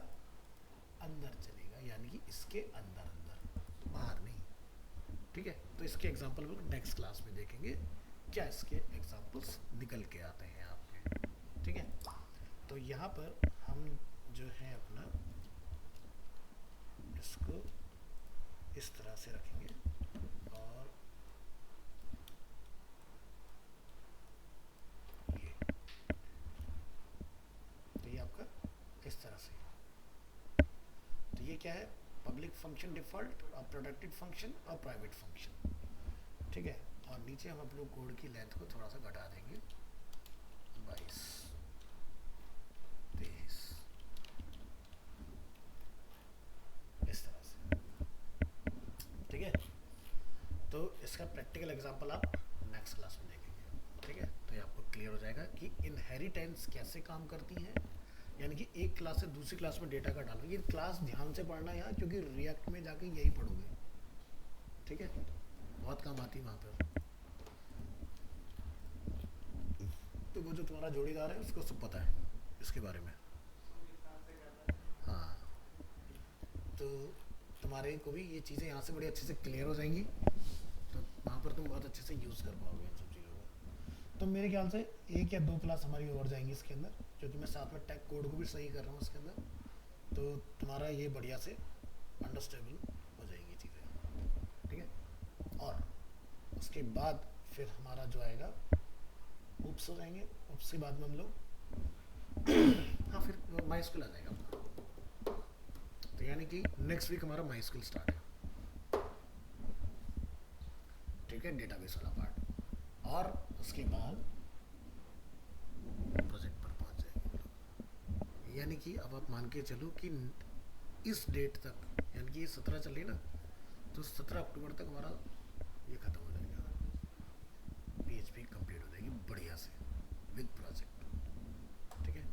अंदर चलेगा, यानी कि इसके अंदर अंदर, बाहर नहीं। ठीक है। तो इसके एग्जांपल हम नेक्स्ट क्लास में देखेंगे क्या इसके एग्जांपल्स निकल के आते हैं आपके। ठीक है। तो यहाँ पर हम जो है अपना इसको इस तरह से रखेंगे और ये, तो ये आपका इस तरह से। तो ये क्या है, पब्लिक फंक्शन डिफ़ॉल्ट और प्रोटेक्टेड फंक्शन और प्राइवेट फंक्शन। ठीक है। और नीचे हम अपने कोड की लेंथ को थोड़ा सा घटा देंगे, 22, 23, इस तरह से। ठीक है। तो इसका प्रैक्टिकल एग्जांपल आप नेक्स्ट क्लास में देखेंगे। ठीक है। तो ये आपको क्लियर हो जाएगा कि इनहेरिटेंस कैसे काम करती है, यानी कि एक क्लास से दूसरी क्लास में डेटा का डालना। ये क्लास ध्यान से पढ़ना है यहाँ, क्योंकि रिएक्ट में जाके यही पढ़ोगे। ठीक है। बहुत काम आती है वहाँ पर। तो वो जो तुम्हारा जोड़ीदार है उसको सब पता है इसके बारे में। हाँ, तो तुम्हारे को भी ये चीज़ें यहाँ से बड़ी अच्छे से क्लियर हो जाएंगी, तो वहाँ पर तुम बहुत अच्छे से यूज़ कर पाओगे इन सब चीज़ों को। तो मेरे ख्याल से एक या दो क्लास हमारी और जाएंगी इसके अंदर, क्योंकि मैं साथ में टैग कोड को भी सही कर रहा हूँ इसके अंदर, तो तुम्हारा ये बढ़िया से अंडरस्टैंडेबल हो जाएंगी चीज़ें। ठीक है। और उसके बाद फिर हमारा जो आएगा उप्स हो जाएंगे, उप्स के बाद में हम लोग हाँ फिर माइस्क्यूल आ जाएगा अपना। तो यानी कि नेक्स्ट वीक हमारा माइस्क्यूल स्टार्ट है। ठीक है, डेटाबेस वाला पार्ट, और उसके बाद प्रोजेक्ट पर पहुंच जाएंगे हम लोग। यानी कि अब आप मान के चलो कि इस डेट तक, यानी कि ये 17 चल रही है ना, तो 17 अक्टूबर तक हमारा ये खत्म हो जाएगा, PHP कंप्लीट हो जाएगी बढ़िया से विद प्रोजेक्ट। ठीक है,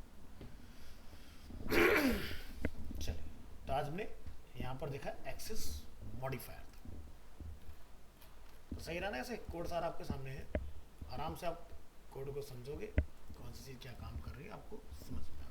चलिए, तो आज हमने यहाँ पर देखा एक्सेस मॉडिफायर। तो सही रहा ना, ऐसे कोड सारा आपके सामने है, आराम से आप कोड को समझोगे, कौन सी चीज़ क्या काम कर रही है आपको समझ में